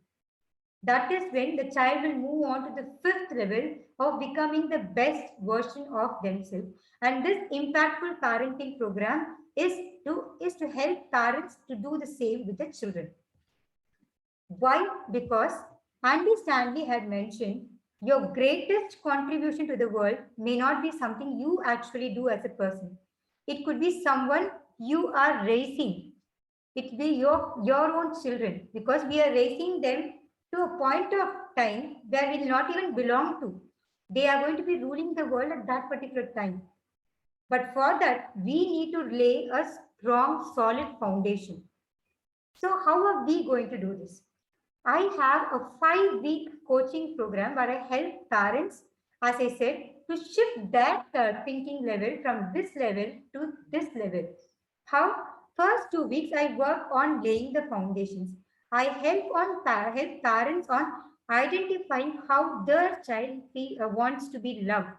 That is when the child will move on to the fifth level of becoming the best version of themselves. And this impactful parenting program is to help parents to do the same with their children. Why? Because Andy Stanley had mentioned your greatest contribution to the world may not be something you actually do as a person. It could be someone you are raising. It will be your own children, because we are raising them to a point of time where we will not even belong to. They are going to be ruling the world at that particular time. But for that, we need to lay a strong, solid foundation. So how are we going to do this? I have a 5-week coaching program where I help parents, as I said, to shift that thinking level from this level to this level. How? First 2 weeks, I work on laying the foundations. I help parents on identifying how their child wants to be loved.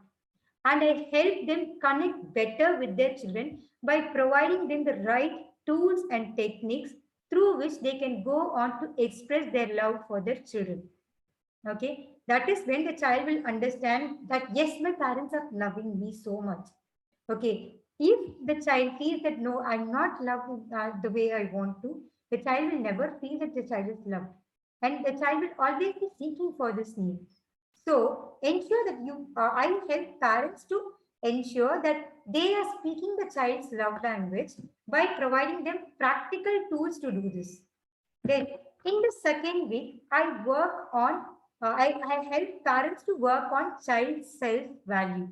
And I help them connect better with their children by providing them the right tools and techniques through which they can go on to express their love for their children. Okay, that is when the child will understand that, yes, my parents are loving me so much. Okay, if the child feels that, no, I'm not loved the way I want to, the child will never feel that the child is loved. And the child will always be seeking for this need. So ensure that I help parents to ensure that they are speaking the child's love language by providing them practical tools to do this. Then in the second week, I work on, I help parents to work on child self-value.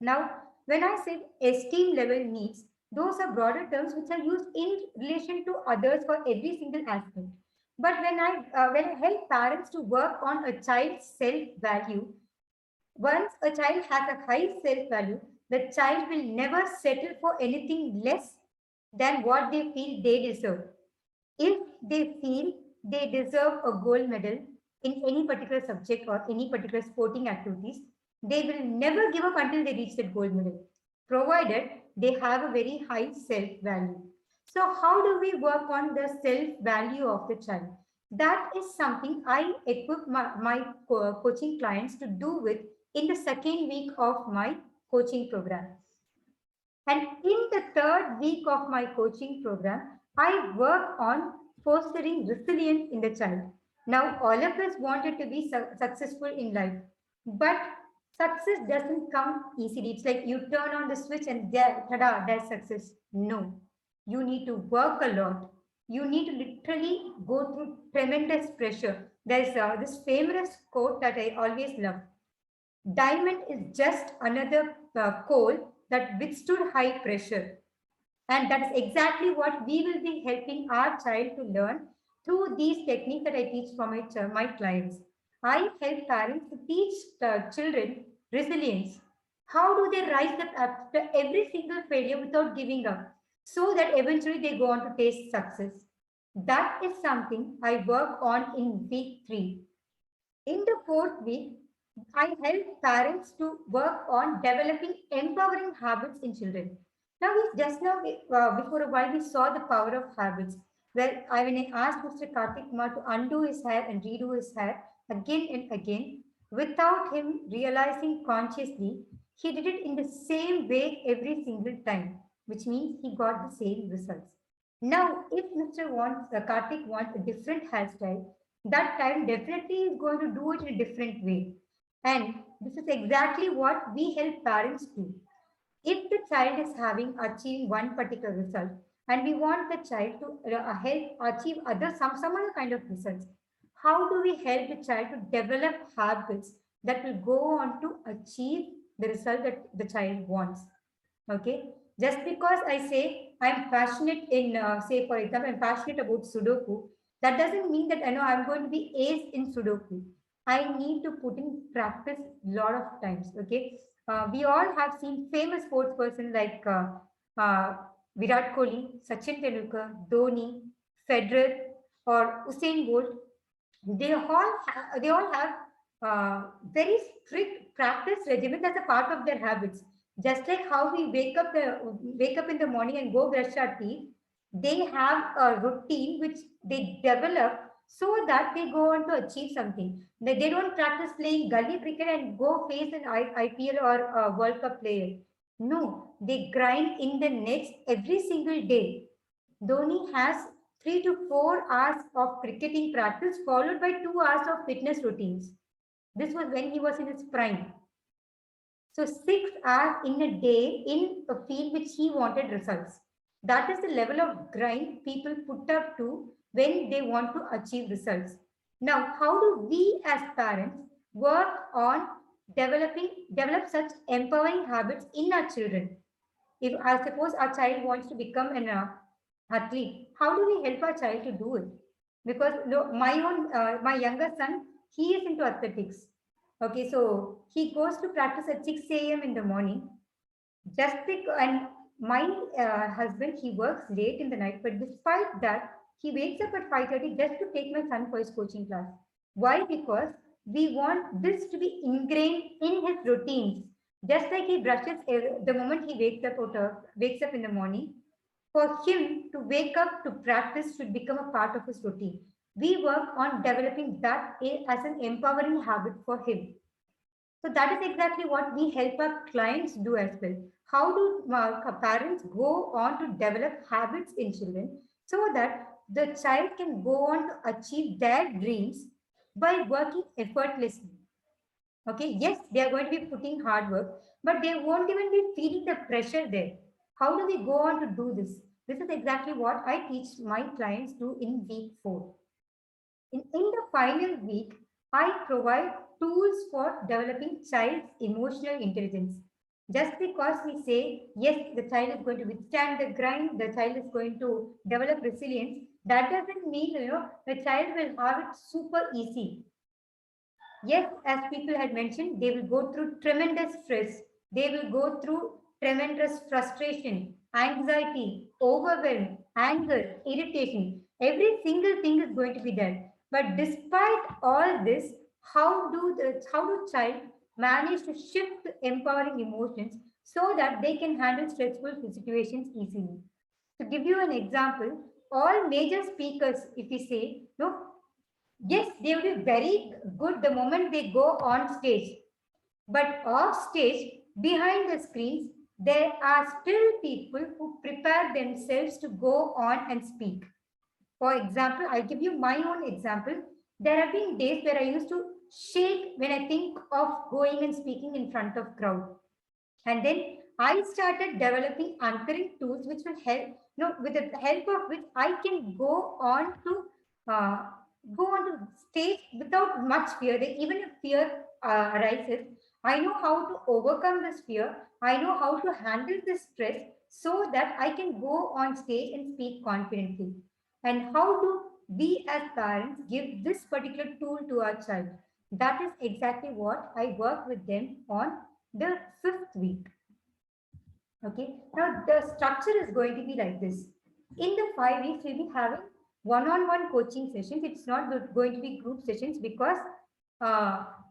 Now, when I say esteem level needs, those are broader terms which are used in relation to others for every single aspect. But when I help parents to work on a child's self-value, once a child has a high self-value, the child will never settle for anything less than what they feel they deserve. If they feel they deserve a gold medal in any particular subject or any particular sporting activities, they will never give up until they reach that gold medal, provided they have a very high self-value. So how do we work on the self-value of the child? That is something I equip my coaching clients to do with in the second week of my coaching program. And in the third week of my coaching program, I work on fostering resilience in the child. Now, all of us wanted to be successful in life, but success doesn't come easily. It's like you turn on the switch and there, tada, there's success. No, you need to work a lot. You need to literally go through tremendous pressure. There's this famous quote that I always love. Diamond is just another coal that withstood high pressure. And that is exactly what we will be helping our child to learn through these techniques that I teach for my clients. I help parents to teach the children resilience. How do they rise up after every single failure without giving up, so that eventually they go on to taste success? That is something I work on in week 3. In the 4th week, I help parents to work on developing empowering habits in children. Now, before a while, we saw the power of habits. When I asked Mr. Kartik Kumar to undo his hair and redo his hair again and again, without him realizing consciously, he did it in the same way every single time, which means he got the same results. Now, if Kartik wants a different hairstyle, that time definitely is going to do it in a different way. And this is exactly what we help parents do. If the child is achieving one particular result, and we want the child to help achieve some other kind of results, how do we help the child to develop habits that will go on to achieve the result that the child wants? Okay, just because I say I'm passionate in, say for example, I'm passionate about Sudoku, that doesn't mean that I know I'm going to be ace in Sudoku. I need to put in practice a lot of times. Okay, we all have seen famous sports person like Virat Kohli, Sachin Tendulkar, Dhoni, Federer, or Usain Bolt. They all have very strict practice regimen as a part of their habits. Just like how we wake up in the morning and go brush our teeth, they have a routine which they develop so that they go on to achieve something. They don't practice playing gully cricket and go face an IPL or a World Cup player. No, they grind in the nets every single day. Dhoni has 3 to 4 hours of cricketing practice followed by 2 hours of fitness routines. This was when he was in his prime. So 6 hours in a day in a field which he wanted results. That is the level of grind people put up to when they want to achieve results. Now, how do we as parents work on develop such empowering habits in our children? If I suppose our child wants to become an athlete, how do we help our child to do it? Because my younger son, he is into athletics. Okay, so he goes to practice at 6 a.m. in the morning. And my husband, he works late in the night, but despite that, he wakes up at 5:30 just to take my son for his coaching class. Why? Because we want this to be ingrained in his routines. Just like he brushes the moment he wakes up in the morning, for him to wake up to practice should become a part of his routine. We work on developing that as an empowering habit for him. So that is exactly what we help our clients do as well. How do parents go on to develop habits in children so that the child can go on to achieve their dreams by working effortlessly? Okay, yes, they are going to be putting hard work, but they won't even be feeling the pressure there. How do we go on to do this? This is exactly what I teach my clients do in week 4. In the final week, I provide tools for developing child's emotional intelligence. Just because we say, yes, the child is going to withstand the grind, the child is going to develop resilience, that doesn't mean, the child will have it super easy. Yes, as people had mentioned, they will go through tremendous stress. They will go through tremendous frustration, anxiety, overwhelm, anger, irritation. Every single thing is going to be there. But despite all this, how do child manage to shift empowering emotions so that they can handle stressful situations easily? To give you an example, all major speakers, if we say, no, yes, they will be very good the moment they go on stage. But off stage, behind the screens, there are still people who prepare themselves to go on and speak. For example, I'll give you my own example. There have been days where I used to shake when I think of going and speaking in front of crowd. And then I started developing anchoring tools which will help, with the help of which I can go on to stage without much fear. Even if fear arises, I know how to overcome this fear. I know how to handle this stress so that I can go on stage and speak confidently. And how do we as parents give this particular tool to our child? That is exactly what I work with them on the 5th week. Okay, now the structure is going to be like this. In the 5 weeks, we'll be having one-on-one coaching sessions. It's not going to be group sessions because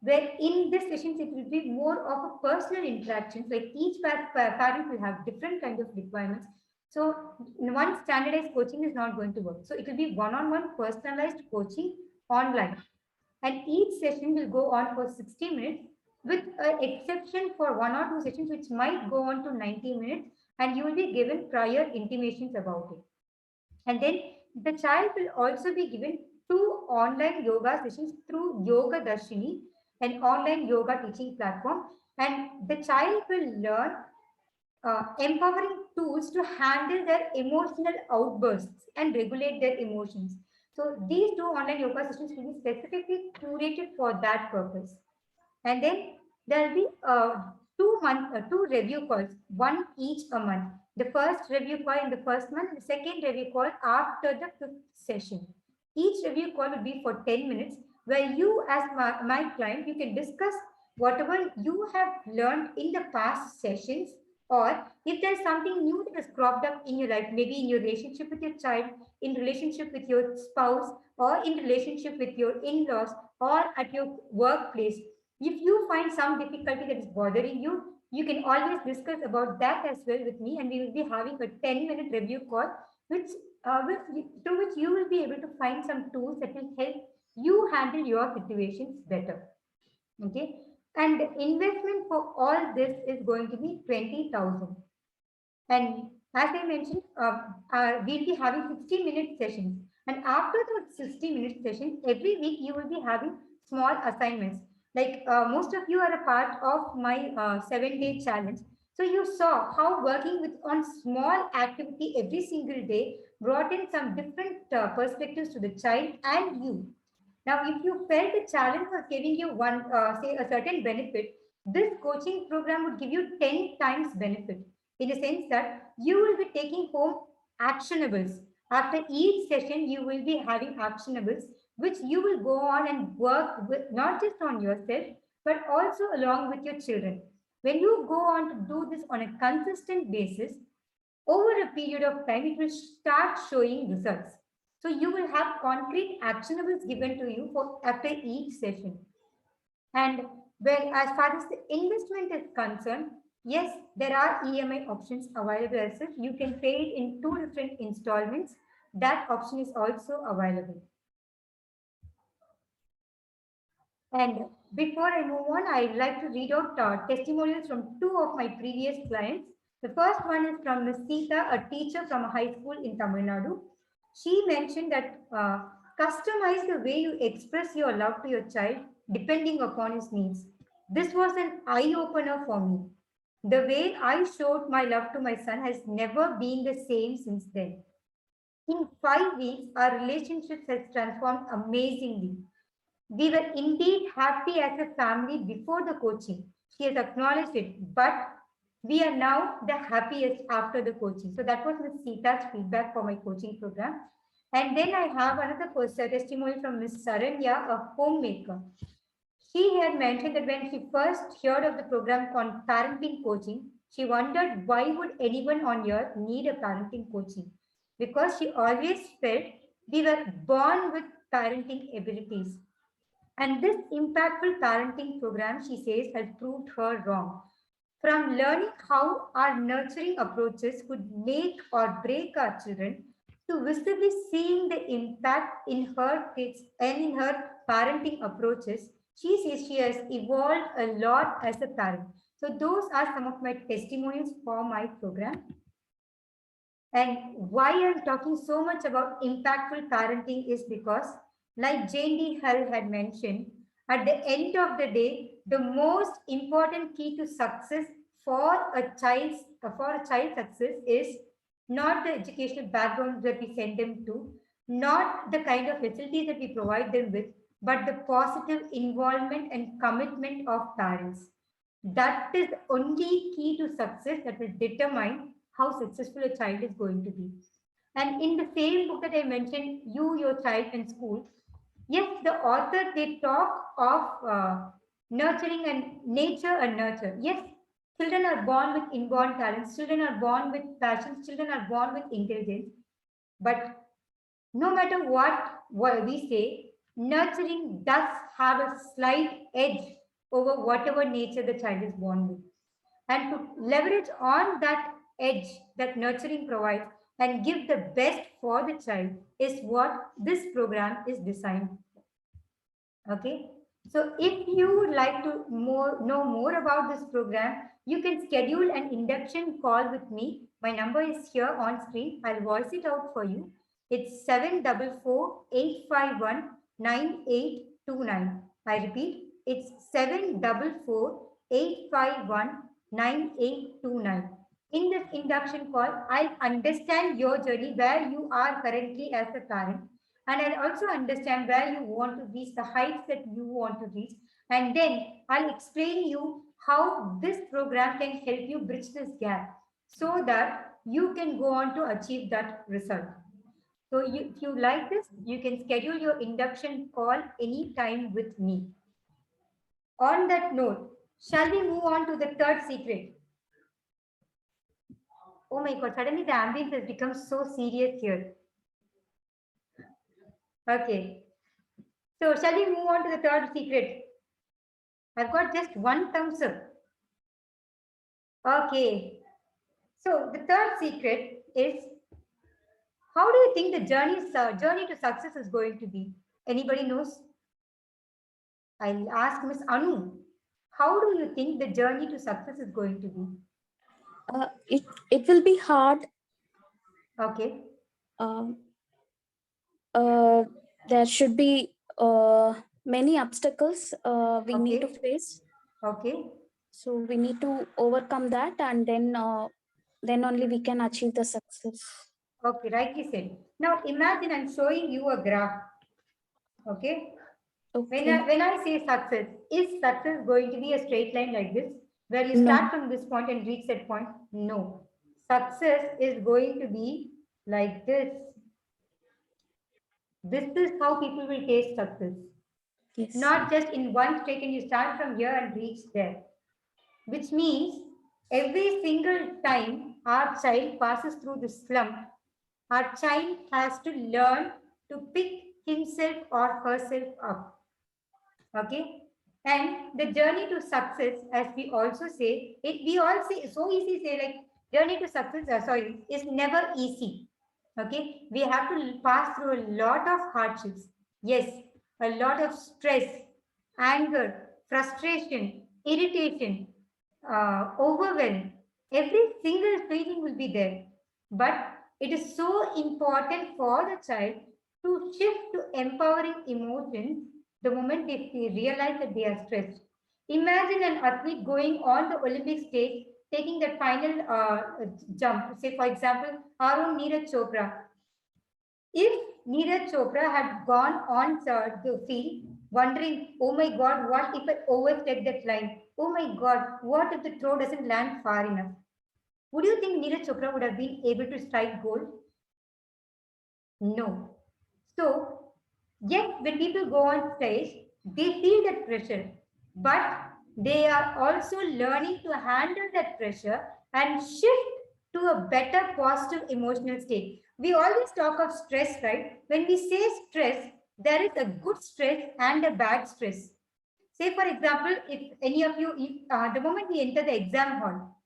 where in this sessions, it will be more of a personal interactions. Like each parent will have different kinds of requirements. So one standardized coaching is not going to work. So it will be one-on-one personalized coaching online. And each session will go on for 60 minutes with an exception for 1 or 2 sessions which might go on to 90 minutes, and you will be given prior intimations about it. And then the child will also be given 2 online yoga sessions through Yoga Darshini, an online yoga teaching platform, and the child will learn empowering tools to handle their emotional outbursts and regulate their emotions. So these 2 online yoga sessions will be specifically curated for that purpose. And then there will be 2 review calls, one each a month. The first review call in the first month, the second review call after the 5th session. Each review call will be for 10 minutes, where you as my client, you can discuss whatever you have learned in the past sessions, or if there's something new that has cropped up in your life, maybe in your relationship with your child, in relationship with your spouse, or in relationship with your in-laws, or at your workplace. If you find some difficulty that is bothering you, you can always discuss about that as well with me, and we will be having a 10-minute review call, through which you will be able to find some tools that will help you handle your situations better. Okay, and the investment for all this is going to be 20,000. And as I mentioned, we'll be having 60-minute sessions, and after the 60-minute session, every week you will be having small assignments. Like most of you are a part of my 7-day challenge. So you saw how working on small activity every single day brought in some different perspectives to the child and you. Now, if you felt the challenge was giving you say a certain benefit, this coaching program would give you 10 times benefit, in the sense that you will be taking home actionables. After each session, you will be having actionables, which you will go on and work with, not just on yourself, but also along with your children. When you go on to do this on a consistent basis, over a period of time, it will start showing results. So you will have concrete actionables given to you after each session. And as far as the investment is concerned, yes, there are EMI options available as such. You can pay it in 2 different installments. That option is also available. And before I move on, I'd like to read out testimonials from 2 of my previous clients. The first one is from Ms. Sita, a teacher from a high school in Tamil Nadu. She mentioned that customize the way you express your love to your child depending upon his needs. This was an eye-opener for me. The way I showed my love to my son has never been the same since then. In 5 weeks, our relationship has transformed amazingly. We were indeed happy as a family before the coaching. She has acknowledged it, but we are now the happiest after the coaching. So that was Ms. Sita's feedback for my coaching program. And then I have another testimony from Ms. Saranya, a homemaker. She had mentioned that when she first heard of the program called parenting coaching, she wondered why would anyone on earth need a parenting coaching? Because she always felt we were born with parenting abilities. And this impactful parenting program, she says, has proved her wrong. From learning how our nurturing approaches could make or break our children, to visibly seeing the impact in her kids and in her parenting approaches, she says she has evolved a lot as a parent. So those are some of my testimonials for my program. And why I'm talking so much about impactful parenting is because, like Jane D. Hull had mentioned, at the end of the day, the most important key to success for a child's success is not the educational background that we send them to, not the kind of facilities that we provide them with, but the positive involvement and commitment of parents. That is the only key to success that will determine how successful a child is going to be. And in the same book that I mentioned, You, Your Child and School, Yes, the author, they talk of nurturing and nature and nurture. Yes, children are born with inborn talents, children are born with passions, children are born with intelligence. But no matter what we say, nurturing does have a slight edge over whatever nature the child is born with. And to leverage on that edge that nurturing provides and give the best for the child is what this program is designed for. Okay. So if you would like to know more about this program, you can schedule an induction call with me. My number is here on screen. I'll voice it out for you. It's 744-851-9829. I repeat, it's 744-851-9829. In this induction call, I'll understand your journey, where you are currently as a parent, and I'll also understand where you want to reach, the heights that you want to reach. And then I'll explain you how this program can help you bridge this gap so that you can go on to achieve that result. So if you like this, you can schedule your induction call anytime with me. On that note, shall we move on to the third secret? Oh my God, suddenly the ambience has become so serious here. Okay. So shall we move on to the third secret? I've got just one thumbs up. Okay. So the third secret is, how do you think the journey to success is going to be? Anybody knows? I'll ask Miss Anu. How do you think the journey to success is going to be? It will be hard. Okay. There should be many obstacles we need to face. Okay. So we need to overcome that, and then only we can achieve the success. Okay, rightly said. Now imagine I'm showing you a graph. Okay. Okay. When I say success, is success going to be a straight line like this, where you start from this point and reach that point? No. Success is going to be like this. This is how people will taste success. Yes. Not just in one straight and you start from here and reach there. Which means every single time our child passes through this slump, our child has to learn to pick himself or herself up. Okay. And the journey to success, as we also say, we all say so easy, say like journey to success, is never easy. Okay. We have to pass through a lot of hardships. Yes, a lot of stress, anger, frustration, irritation, overwhelm. Every single feeling will be there. But it is so important for the child to shift to empowering emotions the moment they realize that they are stressed. Imagine an athlete going on the Olympic stage, taking that final jump. Say, for example, Arun Neeraj Chopra. If Neeraj Chopra had gone on the field wondering, oh my God, what if I overstep that line? Oh my God, what if the throw doesn't land far enough? Would you think Neeraj Chopra would have been able to strike gold? No. So, yes, when people go on stage, they feel that pressure, but they are also learning to handle that pressure and shift to a better positive emotional state. We always talk of stress, right? When we say stress, there is a good stress and a bad stress. Say, for example, if any of you, the moment we enter the exam hall,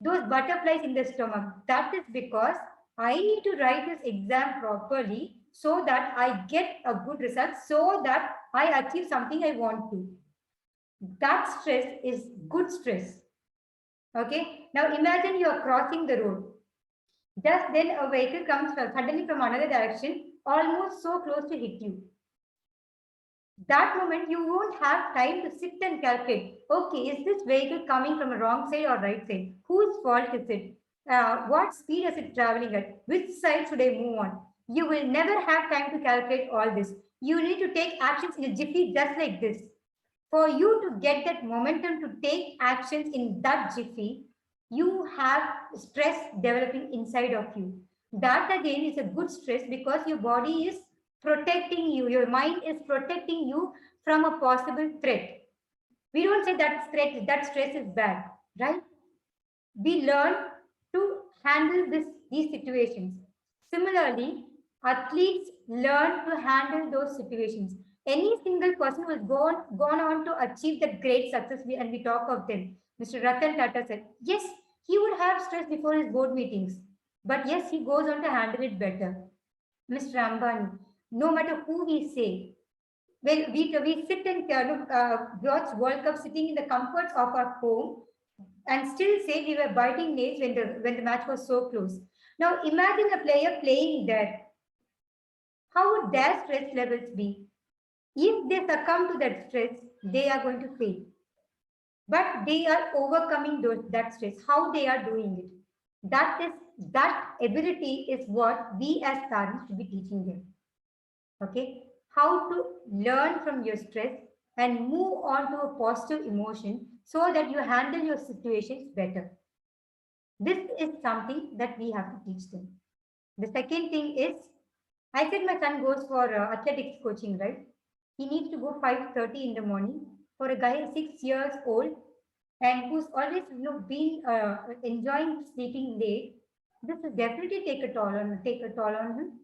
those butterflies in the stomach, that is because I need to write this exam properly so that I get a good result, so that I achieve something I want to. That stress is good stress. Okay. Now imagine you are crossing the road. Just then a vehicle comes suddenly from another direction, almost so close to hit you. That moment you won't have time to sit and calculate, okay, is this vehicle coming from a wrong side or right side? Whose fault is it? What speed is it traveling at? Which side should I move on? You will never have time to calculate all this. You need to take actions in a jiffy just like this. For you to get that momentum to take actions in that jiffy, you have stress developing inside of you. That again is a good stress because your body is protecting you. Your mind is protecting you from a possible threat. We don't say that stress is bad, right? We learn to handle these situations. Similarly, athletes learn to handle those situations. Any single person who has gone on to achieve that great success, and we talk of them. Mr. Ratan Tata said, yes, he would have stress before his board meetings, but yes, he goes on to handle it better. Mr. Ambani, no matter who we say, well, we sit and watch World Cup sitting in the comforts of our home and still say we were biting nails when the match was so close. Now imagine a player playing there. How would their stress levels be? If they succumb to that stress, they are going to fail. But they are overcoming that stress. How they are doing it? That ability is what we as parents should be teaching them. Okay, how to learn from your stress and move on to a positive emotion so that you handle your situations better. This is something that we have to teach them. The second thing is, I said my son goes for athletics coaching, right? He needs to go 5:30 in the morning. For a guy 6 years old and who's always been enjoying sleeping late, this will definitely take a toll on him.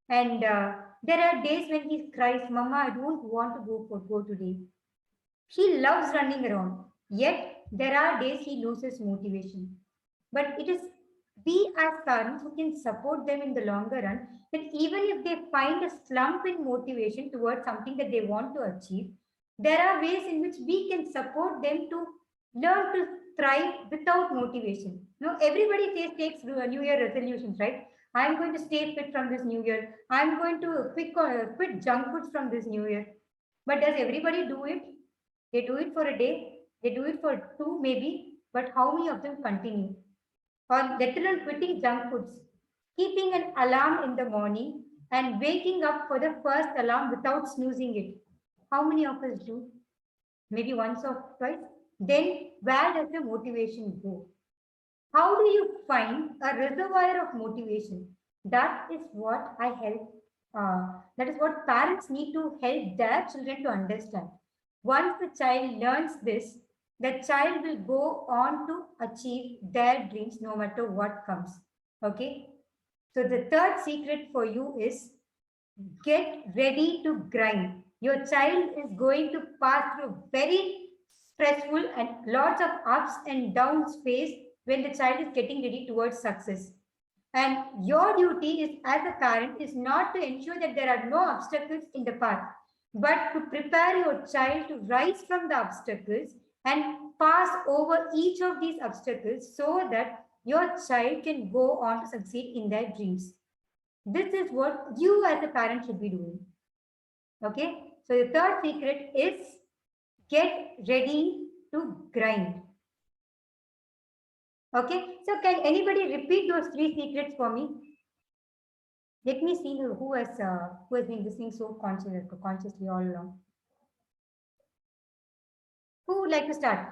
And there are days when he cries, Mama, I don't want to go today. He loves running around. Yet there are days he loses motivation. But it is we as parents who can support them in the longer run, that even if they find a slump in motivation towards something that they want to achieve, there are ways in which we can support them to learn to thrive without motivation. Everybody takes New Year resolutions, right? I'm going to stay fit from this New Year. I'm going to quit junk foods from this New Year. But does everybody do it? They do it for a day. They do it for 2 maybe. But how many of them continue? Or let alone quitting junk foods, keeping an alarm in the morning and waking up for the first alarm without snoozing it. How many of us do? Maybe once or twice. Then where does the motivation go? How do you find a reservoir of motivation? That is what I help. That is what parents need to help their children to understand. Once the child learns this, the child will go on to achieve their dreams no matter what comes. Okay. So the third secret for you is get ready to grind. Your child is going to pass through very stressful and lots of ups and downs phase when the child is getting ready towards success. And your duty is as a parent is not to ensure that there are no obstacles in the path, but to prepare your child to rise from the obstacles and pass over each of these obstacles so that your child can go on to succeed in their dreams. This is what you as a parent should be doing. Okay. So the third secret is get ready to grind. Okay. So can anybody repeat those 3 secrets for me? Let me see who has been listening so consciously all along. Who would like to start?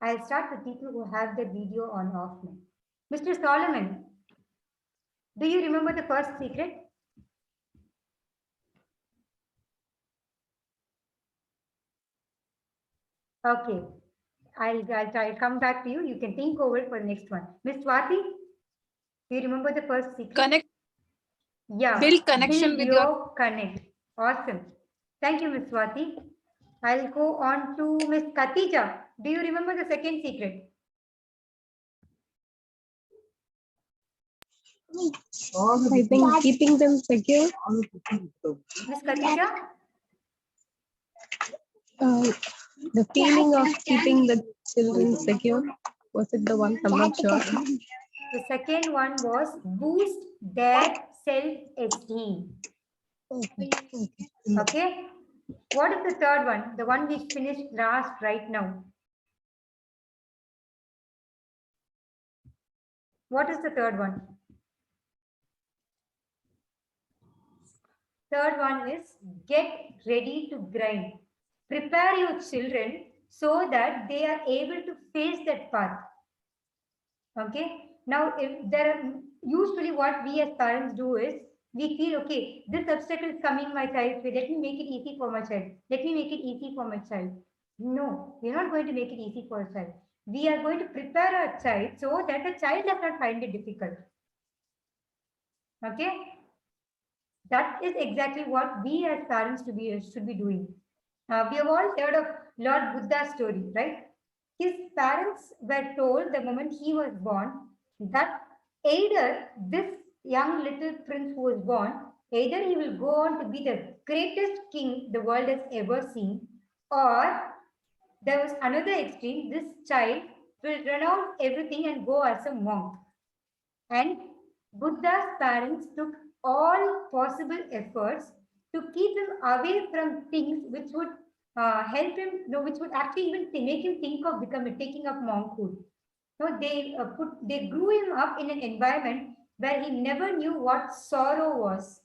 I'll start with people who have the video on off now. Mr. Solomon, do you remember the first secret? Okay. I'll come back to you. You can think over it for the next one. Ms. Swati, do you remember the first secret? Connect. Yeah. Build connection with your connect. Awesome. Thank you, Ms. Swati. I'll go on to Ms. Khatija. Do you remember the second secret? I think keeping them secure. Ms. Khatija? The feeling of keeping the children secure. Was it the one? I'm not sure. The second one was boost their self-esteem. Okay. What is the third one? The one we finished last right now. What is the third one? Third one is get ready to grind. Prepare your children so that they are able to face that path. Okay. Now, if there are usually what we as parents do is We feel, okay, this obstacle is coming my child's way. Let me make it easy for my child. Let me make it easy for my child. No, we're not going to make it easy for a child. We are going to prepare our child so that the child does not find it difficult. Okay? That is exactly what we as parents should be doing. We have all heard of Lord Buddha's story, right? His parents were told the moment he was born that either this young little prince who was born, either he will go on to be the greatest king the world has ever seen, or there was another extreme, this child will renounce everything and go as a monk. And Buddha's parents took all possible efforts to keep him away from things which would help him, which would actually even make him think of taking up monkhood. So they grew him up in an environment where he never knew what sorrow was.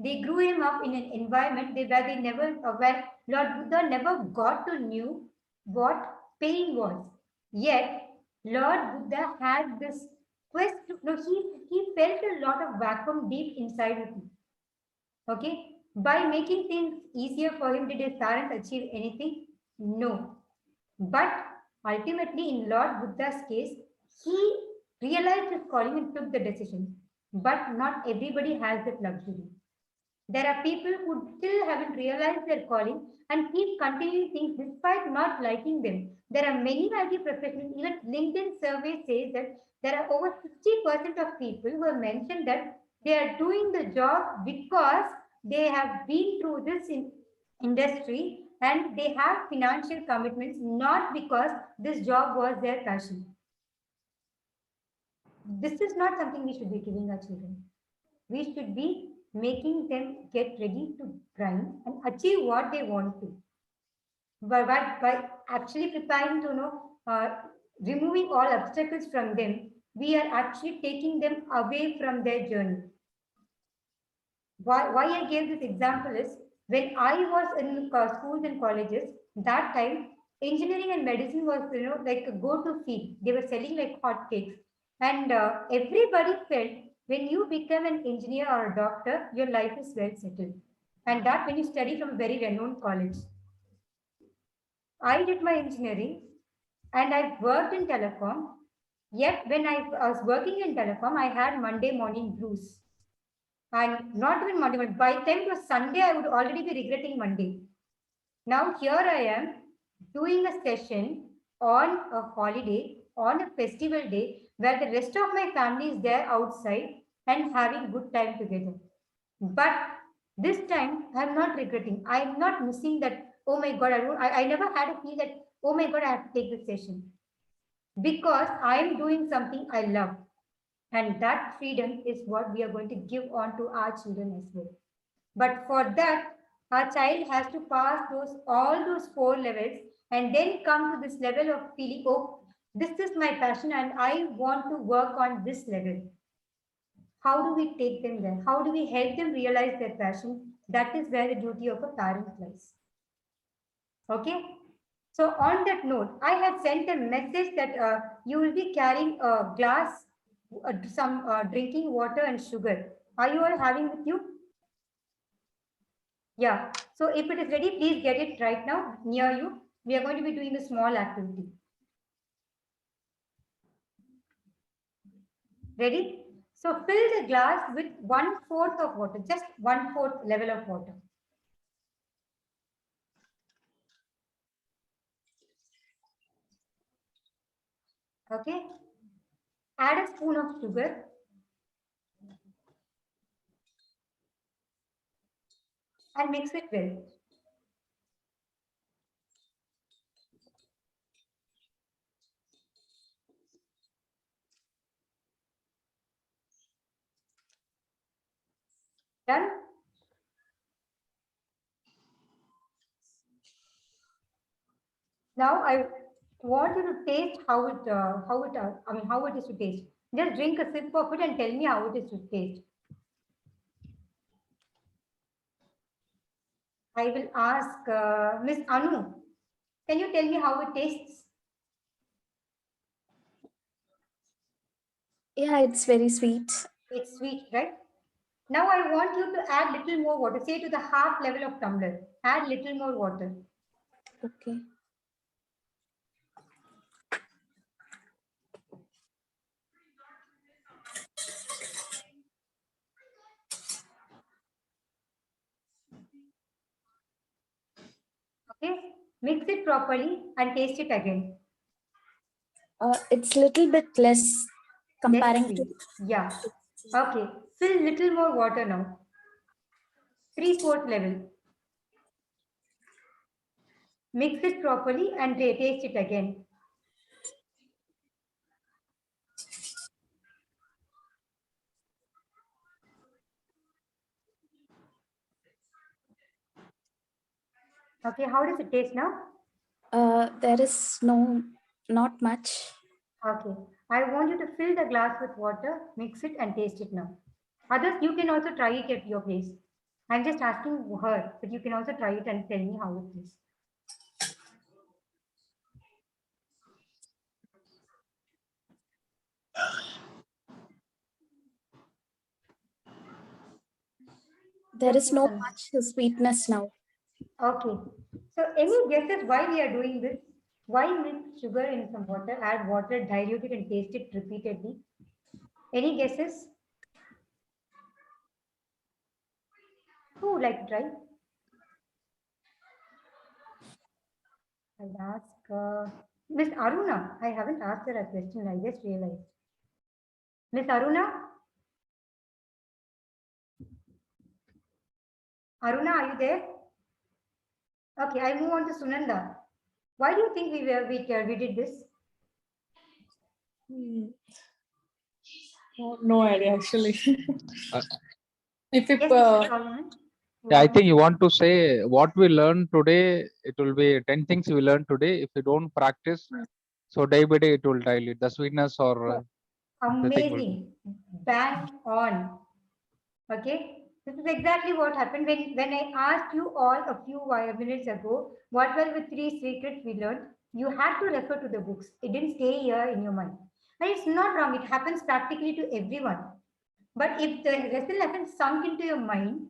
They grew him up in an environment where Lord Buddha never got to know what pain was. Yet Lord Buddha had this quest. He felt a lot of vacuum deep inside of him. Okay, by making things easier for him, did his parents achieve anything? No. But ultimately, in Lord Buddha's case, he realized his calling and took the decision. But not everybody has that luxury. There are people who still haven't realized their calling and keep continuing things despite not liking them. There are many IT professionals, even LinkedIn survey says that there are over 60% of people who have mentioned that they are doing the job because they have been through this industry and they have financial commitments, not because this job was their passion. This is not something we should be giving our children. We should be making them get ready to grind and achieve what they want to. By actually preparing to removing all obstacles from them, we are actually taking them away from their journey. Why I gave this example is when I was in schools and colleges, that time engineering and medicine was like a go-to field. They were selling like hotcakes, and everybody felt when you become an engineer or a doctor, your life is well settled, and that when you study from a very renowned college. I did my engineering, and I worked in telecom. Yet when I was working in telecom, I had Monday morning blues. And not even Monday, but by the time it was Sunday, I would already be regretting Monday. Now here I am doing a session on a holiday, on a festival day, where the rest of my family is there outside and having good time together. But this time, I'm not regretting. I'm not missing that, oh my God, I never had a feel that, oh my God, I have to take this session. Because I'm doing something I love. And that freedom is what we are going to give on to our children as well. But for that, our child has to pass all those 4 levels and then come to this level of feeling, oh, this is my passion and I want to work on this level. How do we take them there? How do we help them realize their passion? That is where the duty of a parent lies. Okay? So on that note, I have sent a message that you will be carrying a glass, some drinking water and sugar. Are you all having with you? Yeah. So if it is ready, please get it right now near you. We are going to be doing a small activity. Ready? So fill the glass with 1/4 of water, just 1/4 level of water. Okay. Add a spoon of sugar. And mix it well. Done? Now I want you to taste how it is to taste. Just drink a sip of it and tell me how it is to taste. I will ask Miss Anu. Can you tell me how it tastes? Yeah, it's very sweet. It's sweet, right? Now I want you to add little more water, say to the half level of tumbler, add little more water. Okay. Okay, mix it properly and taste it again. It's little bit less comparing Let's to. see. Yeah. Okay, fill little more water now. 3/4 level. Mix it properly and taste it again. Okay, how does it taste now? There is not much. Okay, I want you to fill the glass with water, mix it and taste it now. Others, you can also try it at your place. I'm just asking her, but you can also try it and tell me how it is. There is no much sweetness now. Okay, so any guesses why we are doing this? Why mix sugar in some water, add water, dilute it and taste it repeatedly? Any guesses? Who would like to try? I'll ask Miss Aruna. I haven't asked her a question, I just realized. Miss Aruna? Aruna, are you there? Okay, I move on to Sunanda. Why do you think we did this? No idea actually. If it, Yes, Mr. Solomon? Yeah, I think you want to say what we learned today, it will be 10 things we learned today. If you don't practice, so day by day it will dilute the sweetness or the thing will Amazing. Bang on. Okay. This is exactly what happened when I asked you all a few minutes ago, what were the 3 secrets we learned? You had to refer to the books. It didn't stay here in your mind. And it's not wrong. It happens practically to everyone. But if the lesson hasn't sunk into your mind,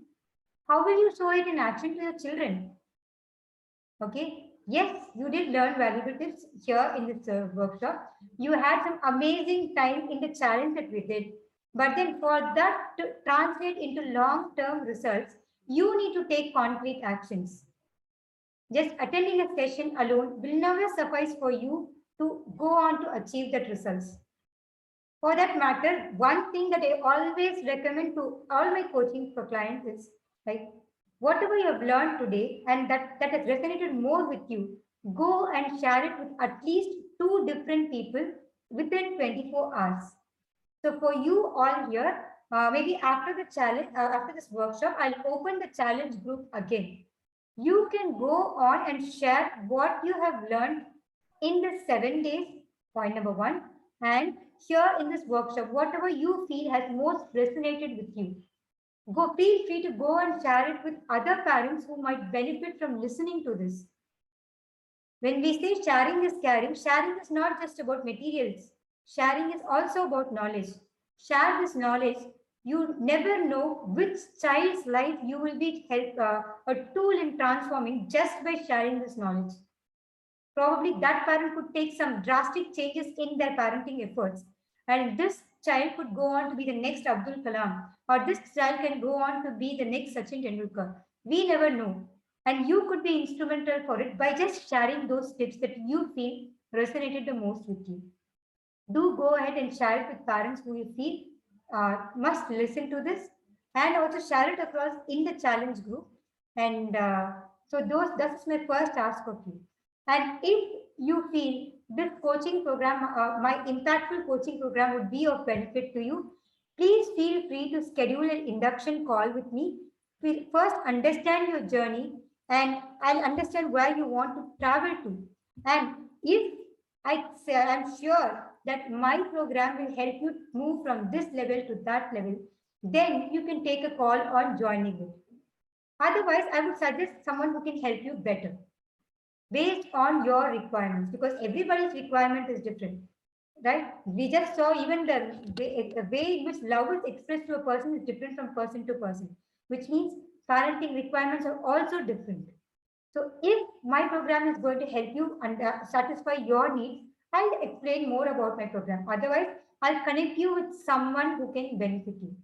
how will you show it in action to your children? Okay. Yes, you did learn valuable tips here in this workshop. You had some amazing time in the challenge that we did. But then for that to translate into long-term results, you need to take concrete actions. Just attending a session alone will never suffice for you to go on to achieve that results. For that matter, one thing that I always recommend to all my coaching for clients is like whatever you have learned today and that has resonated more with you, go and share it with at least 2 different people within 24 hours. So for you all here, maybe after the challenge, after this workshop, I'll open the challenge group again. You can go on and share what you have learned in the 7 days, point number 1, and here in this workshop, whatever you feel has most resonated with you. Feel free to go and share it with other parents who might benefit from listening to this. When we say sharing is caring, sharing is not just about materials. Sharing is also about knowledge. Share this knowledge. You never know which child's life you will be a tool in transforming just by sharing this knowledge. Probably that parent could take some drastic changes in their parenting efforts. And this child could go on to be the next Abdul Kalam, or this child can go on to be the next Sachin Tendulkar. We never know. And you could be instrumental for it by just sharing those tips that you feel resonated the most with you. Do go ahead and share it with parents who you feel must listen to this, and also share it across in the challenge group. And so that is my first ask of you. And if you feel this coaching program, my impactful coaching program would be of benefit to you, please feel free to schedule an induction call with me. We'll first understand your journey and I'll understand where you want to travel to. And if I'm sure that my program will help you move from this level to that level, then you can take a call on joining it. Otherwise, I would suggest someone who can help you better based on your requirements, because everybody's requirement is different. right? We just saw even the way in which love is expressed to a person is different from person to person, which means parenting requirements are also different. So if my program is going to help you and satisfy your needs, I'll explain more about my program. Otherwise, I'll connect you with someone who can benefit you.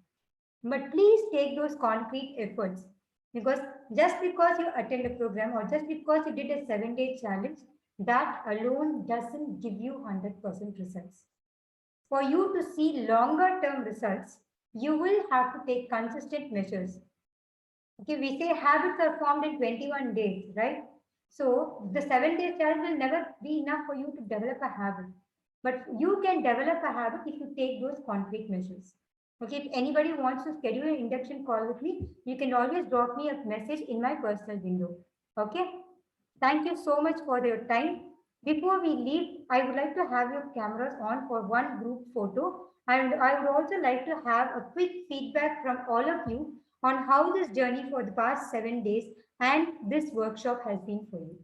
But please take those concrete efforts, because just because you attend a program or just because you did a 7-day challenge, that alone doesn't give you 100% results. For you to see longer term results, you will have to take consistent measures. Okay, we say habits are formed in 21 days, right? So the 7-day challenge will never be enough for you to develop a habit. But you can develop a habit if you take those concrete measures. Okay, if anybody wants to schedule an induction call with me, you can always drop me a message in my personal window. Okay, thank you so much for your time. Before we leave, I would like to have your cameras on for one group photo. And I would also like to have a quick feedback from all of you on how this journey for the past 7 days and this workshop has been for you.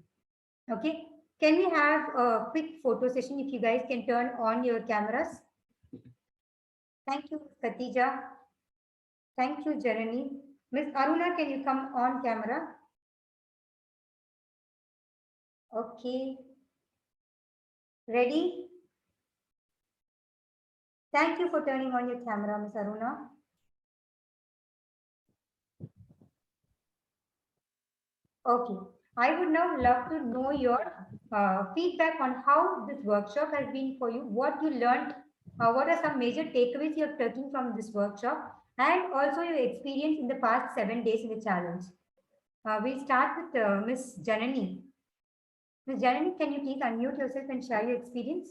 Okay, can we have a quick photo session if you guys can turn on your cameras? Thank you, Khatija. Thank you, Janani. Miss Aruna, can you come on camera? Okay. Ready? Thank you for turning on your camera, Miss Aruna. Okay. I would now love to know your feedback on how this workshop has been for you, what you learned, what are some major takeaways you have taken from this workshop, and also your experience in the past 7 days in the challenge. We'll start with Miss Janani. Miss Janani, can you please unmute yourself and share your experience?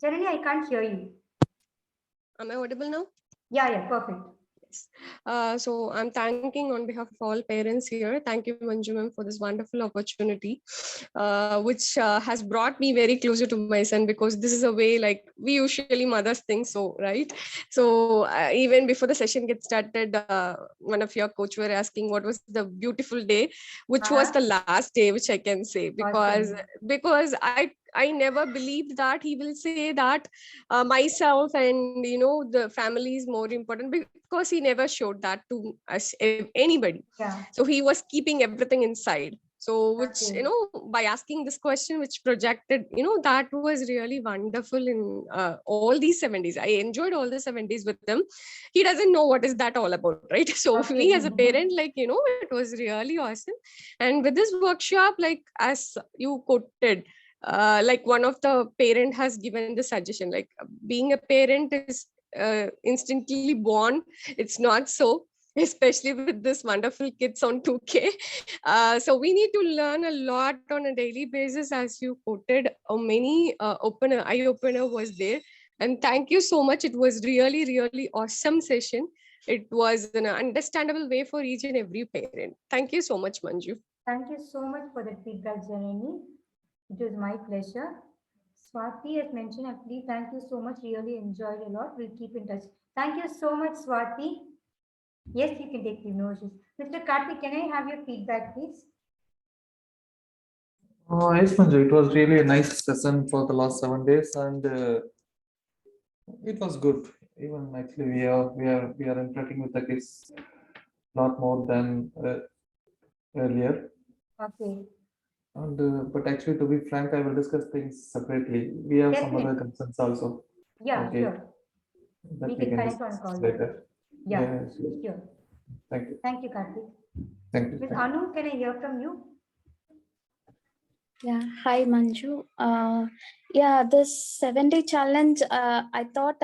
Janani, I can't hear you. Am I audible now? Yeah, perfect. So I'm thanking on behalf of all parents here. Thank you, Manju ma'am, for this wonderful opportunity, which has brought me very closer to my son, because this is a way like we usually mothers think so, right? So even before the session gets started, one of your coach were asking what was the beautiful day, which was the last day, which I can say, because I never believed that he will say that myself and the family is more important, because he never showed that to us, anybody. Yeah. So he was keeping everything inside. So which by asking this question, which projected, that was really wonderful in all these 7 days. I enjoyed all the 7 days with them. He doesn't know what is that all about, right? So me as a parent, it was really awesome. And with this workshop, like as you quoted, like one of the parent has given the suggestion, like being a parent is instantly born. It's not so, especially with this wonderful kids on 2K. So we need to learn a lot on a daily basis, as you quoted. Many eye opener was there. And thank you so much. It was really, really awesome session. It was an understandable way for each and every parent. Thank you so much, Manju. Thank you so much for the feedback, Janani. It was my pleasure. Swati has mentioned, actually, thank you so much. Really enjoyed a lot. We'll keep in touch. Thank you so much, Swati. Yes, you can take the notes. Mr. Karthik, can I have your feedback, please? Yes, Manju, it was really a nice session for the last 7 days, and it was good. Even actually, we are interacting with the kids a lot more than earlier. Okay. And but actually, to be frank, I will discuss things separately. We have some other concerns also. Yeah, okay. Sure. That we can connect on call later. Yeah, sure. Thank you. Thank you, Karthik. Thank you. Ms. Anu, can I hear from you? Yeah, hi Manju. Yeah, this 7-day challenge, I thought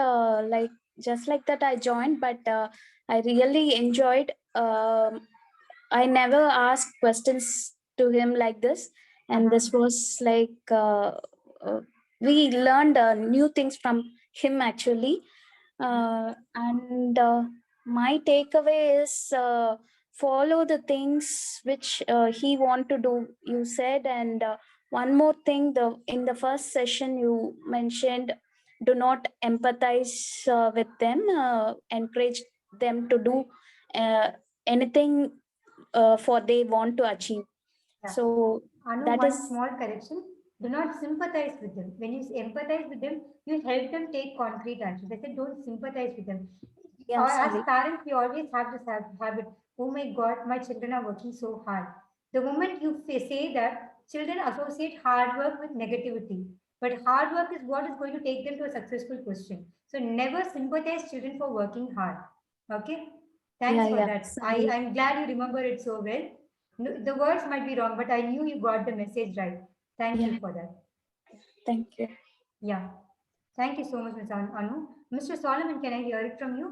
like just like that I joined, but I really enjoyed. I never asked questions to him like this, and this was like we learned new things from him actually. And my takeaway is follow the things which he want to do, you said. And one more thing, in the first session you mentioned, do not empathize with them, encourage them to do anything for they want to achieve. So Anu, That one is- small correction. Do not sympathize with them. When you empathize with them, you help them take concrete actions. I said, don't sympathize with them. Yeah, As sorry. parents, we always have this habit. Oh my God, my children are working so hard. The moment you say that, children associate hard work with negativity. But hard work is what is going to take them to a successful position. So never sympathize children for working hard. Okay? Thanks Yeah, for yeah, that. sorry. I'm glad you remember it so well. No, the words might be wrong, but I knew you got the message right. Thank you Yeah. for that. Thank you. Yeah. Thank you so much, Ms. Anu. Mr. Solomon, can I hear it from you?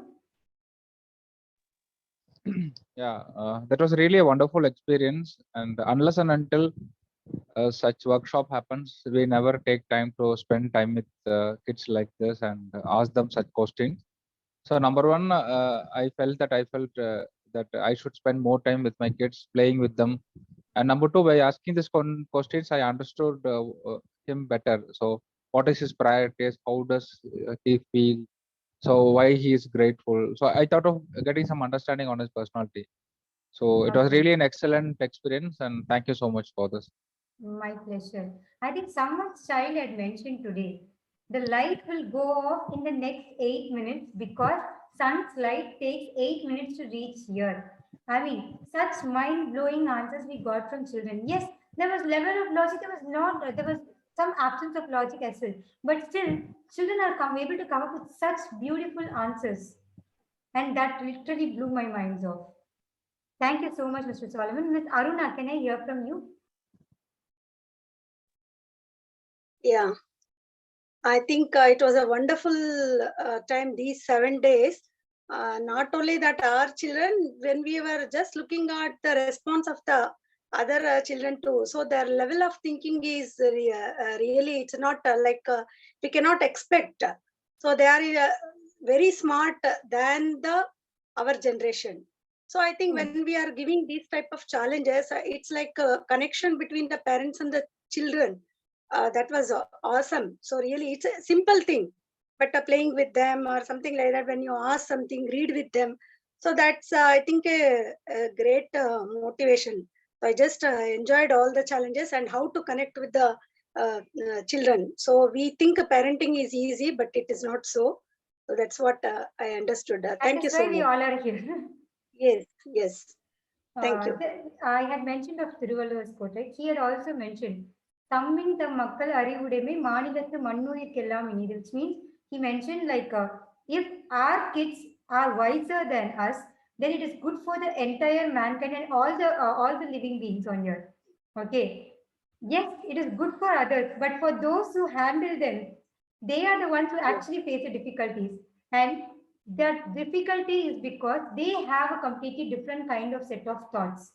Yeah, that was really a wonderful experience. And unless and until such workshop happens, we never take time to spend time with kids like this and ask them such questions. So number one, I felt that I should spend more time with my kids, playing with them. And number two, by asking these questions, I understood him better. So what is his priorities? How does he feel? So why he is grateful? So I thought of getting some understanding on his personality. So it was Okay. really an excellent experience, and thank you so much for this. My pleasure. I think someone's child had mentioned today, the light will go off in the next 8 minutes because sun's light takes 8 minutes to reach here. I mean, such mind-blowing answers we got from children. Yes, there was level of logic, there was some absence of logic as well. But still, children are able to come up with such beautiful answers. And that literally blew my minds off. Thank you so much, Mr. Solomon. Ms. Aruna, can I hear from you? Yeah, I think it was a wonderful time, these 7 days. Not only that, our children, when we were just looking at the response of the other children too, so their level of thinking is really, it's not we cannot expect. So they are very smart than our generation. So I think when we are giving these type of challenges, it's like a connection between the parents and the children. That was awesome. So really, it's a simple thing, but playing with them or something like that, when you ask something, read with them. So that's, I think, a great motivation. So I just enjoyed all the challenges and how to connect with the children. So we think parenting is easy, but it is not so. So that's what I understood. Thank you so much. We all are here. Yes, yes. Thank you. I had mentioned of Thiruvalluvar's quote, right? He had also mentioned, Tammin the makkal arivudeme maanilathu mannuyirkellam inithu, which means he mentioned like if our kids are wiser than us, then it is good for the entire mankind and all the living beings on earth. Okay. Yes, it is good for others, but for those who handle them, they are the ones who actually face the difficulties. And that difficulty is because they have a completely different kind of set of thoughts.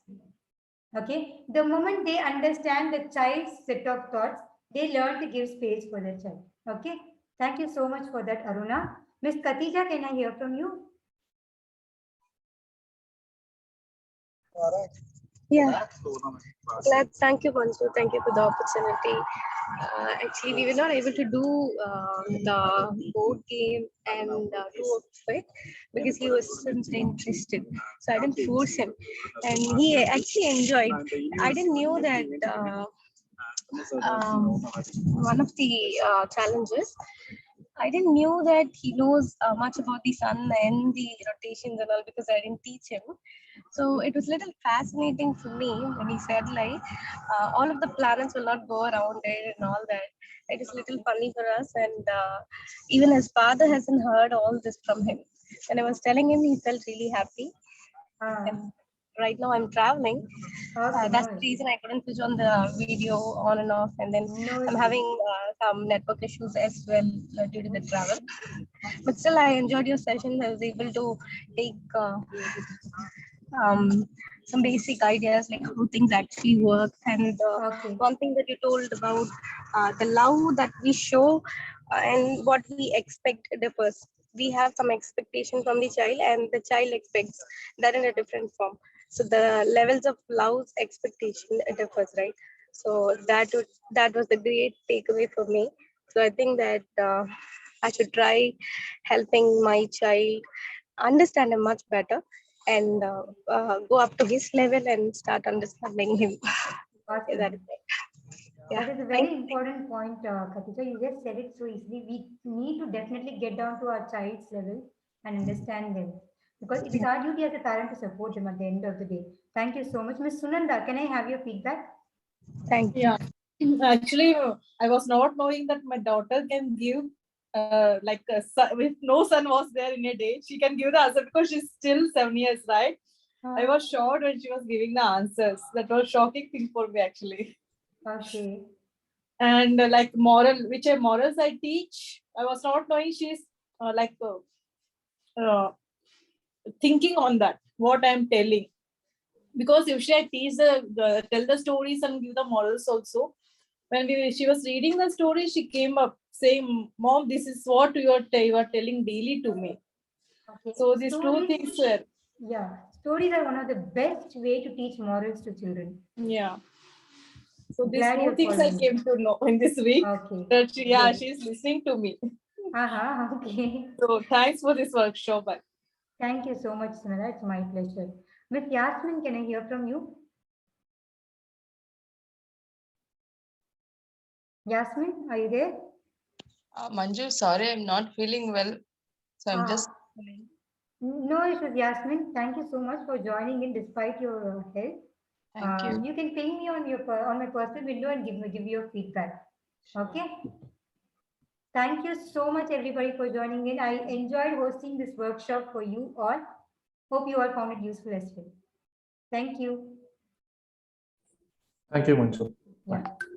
Okay, the moment they understand the child's set of thoughts, they learn to give space for the child. Okay, thank you so much for that, Aruna. Miss Khatija, can I hear from you? Yeah. Thank you, Manju. Thank you for the opportunity. Actually, we were not able to do the board game and do it because he wasn't interested. So I didn't force him, and he actually enjoyed. I didn't know that one of the challenges. I didn't know that he knows much about the sun and the rotations and all because I didn't teach him. So it was a little fascinating for me when he said like all of the planets will not go around it and all that. It is a little funny for us, and even his father hasn't heard all this from him. When I was telling him, he felt really happy. And right now I'm traveling. That's the reason I couldn't switch on the video on and off, and then I'm having some network issues as well due to the travel. But still, I enjoyed your session. I was able to take some basic ideas like how things actually work, and one thing that you told about the love that we show and what we expect differs. We have some expectation from the child, and the child expects that in a different form. So the levels of love's expectation differs, right? So that was the great takeaway for me. So I think that I should try helping my child understand him much better and go up to his level and start understanding him. Awesome. that is it. Yeah, That is a very important point, Khatija. You just said it so easily. We need to definitely get down to our child's level and understand them, because it is our duty as a parent to support them at the end of the day. Thank you so much. Ms. Sunanda, can I have your feedback? Thank you. Yeah, actually, I was not knowing that my daughter can give like if no son was there in a day, she can give the answer because she's still 7 years, right? I was shocked when she was giving the answers. That was shocking thing for me actually. Okay. And like morals I teach, I was not knowing she's thinking on that what I'm telling, because usually I teach tell the stories and give the morals also. When she was reading the story, she came up saying, "Mom, this is what you are telling daily to me." Okay. So these two Stories, things were, yeah, stories are one of the best way to teach morals to children. yeah. So these Glad two you're things I following. came to know in this week. Okay. That Great. she's listening to me. Okay. So thanks for this workshop. Thank you so much, Sunanda. It's my pleasure. Miss Yasmin, can I hear from you? Yasmin, are you there? Manju, sorry, I'm not feeling well. So I'm just. No issues, Yasmin. Thank you so much for joining in despite your health. Thank you. You can ping me on on my personal window and give your feedback. Okay. Thank you so much, everybody, for joining in. I enjoyed hosting this workshop for you all. Hope you all found it useful as well. Thank you. Thank you, Manju. Yeah.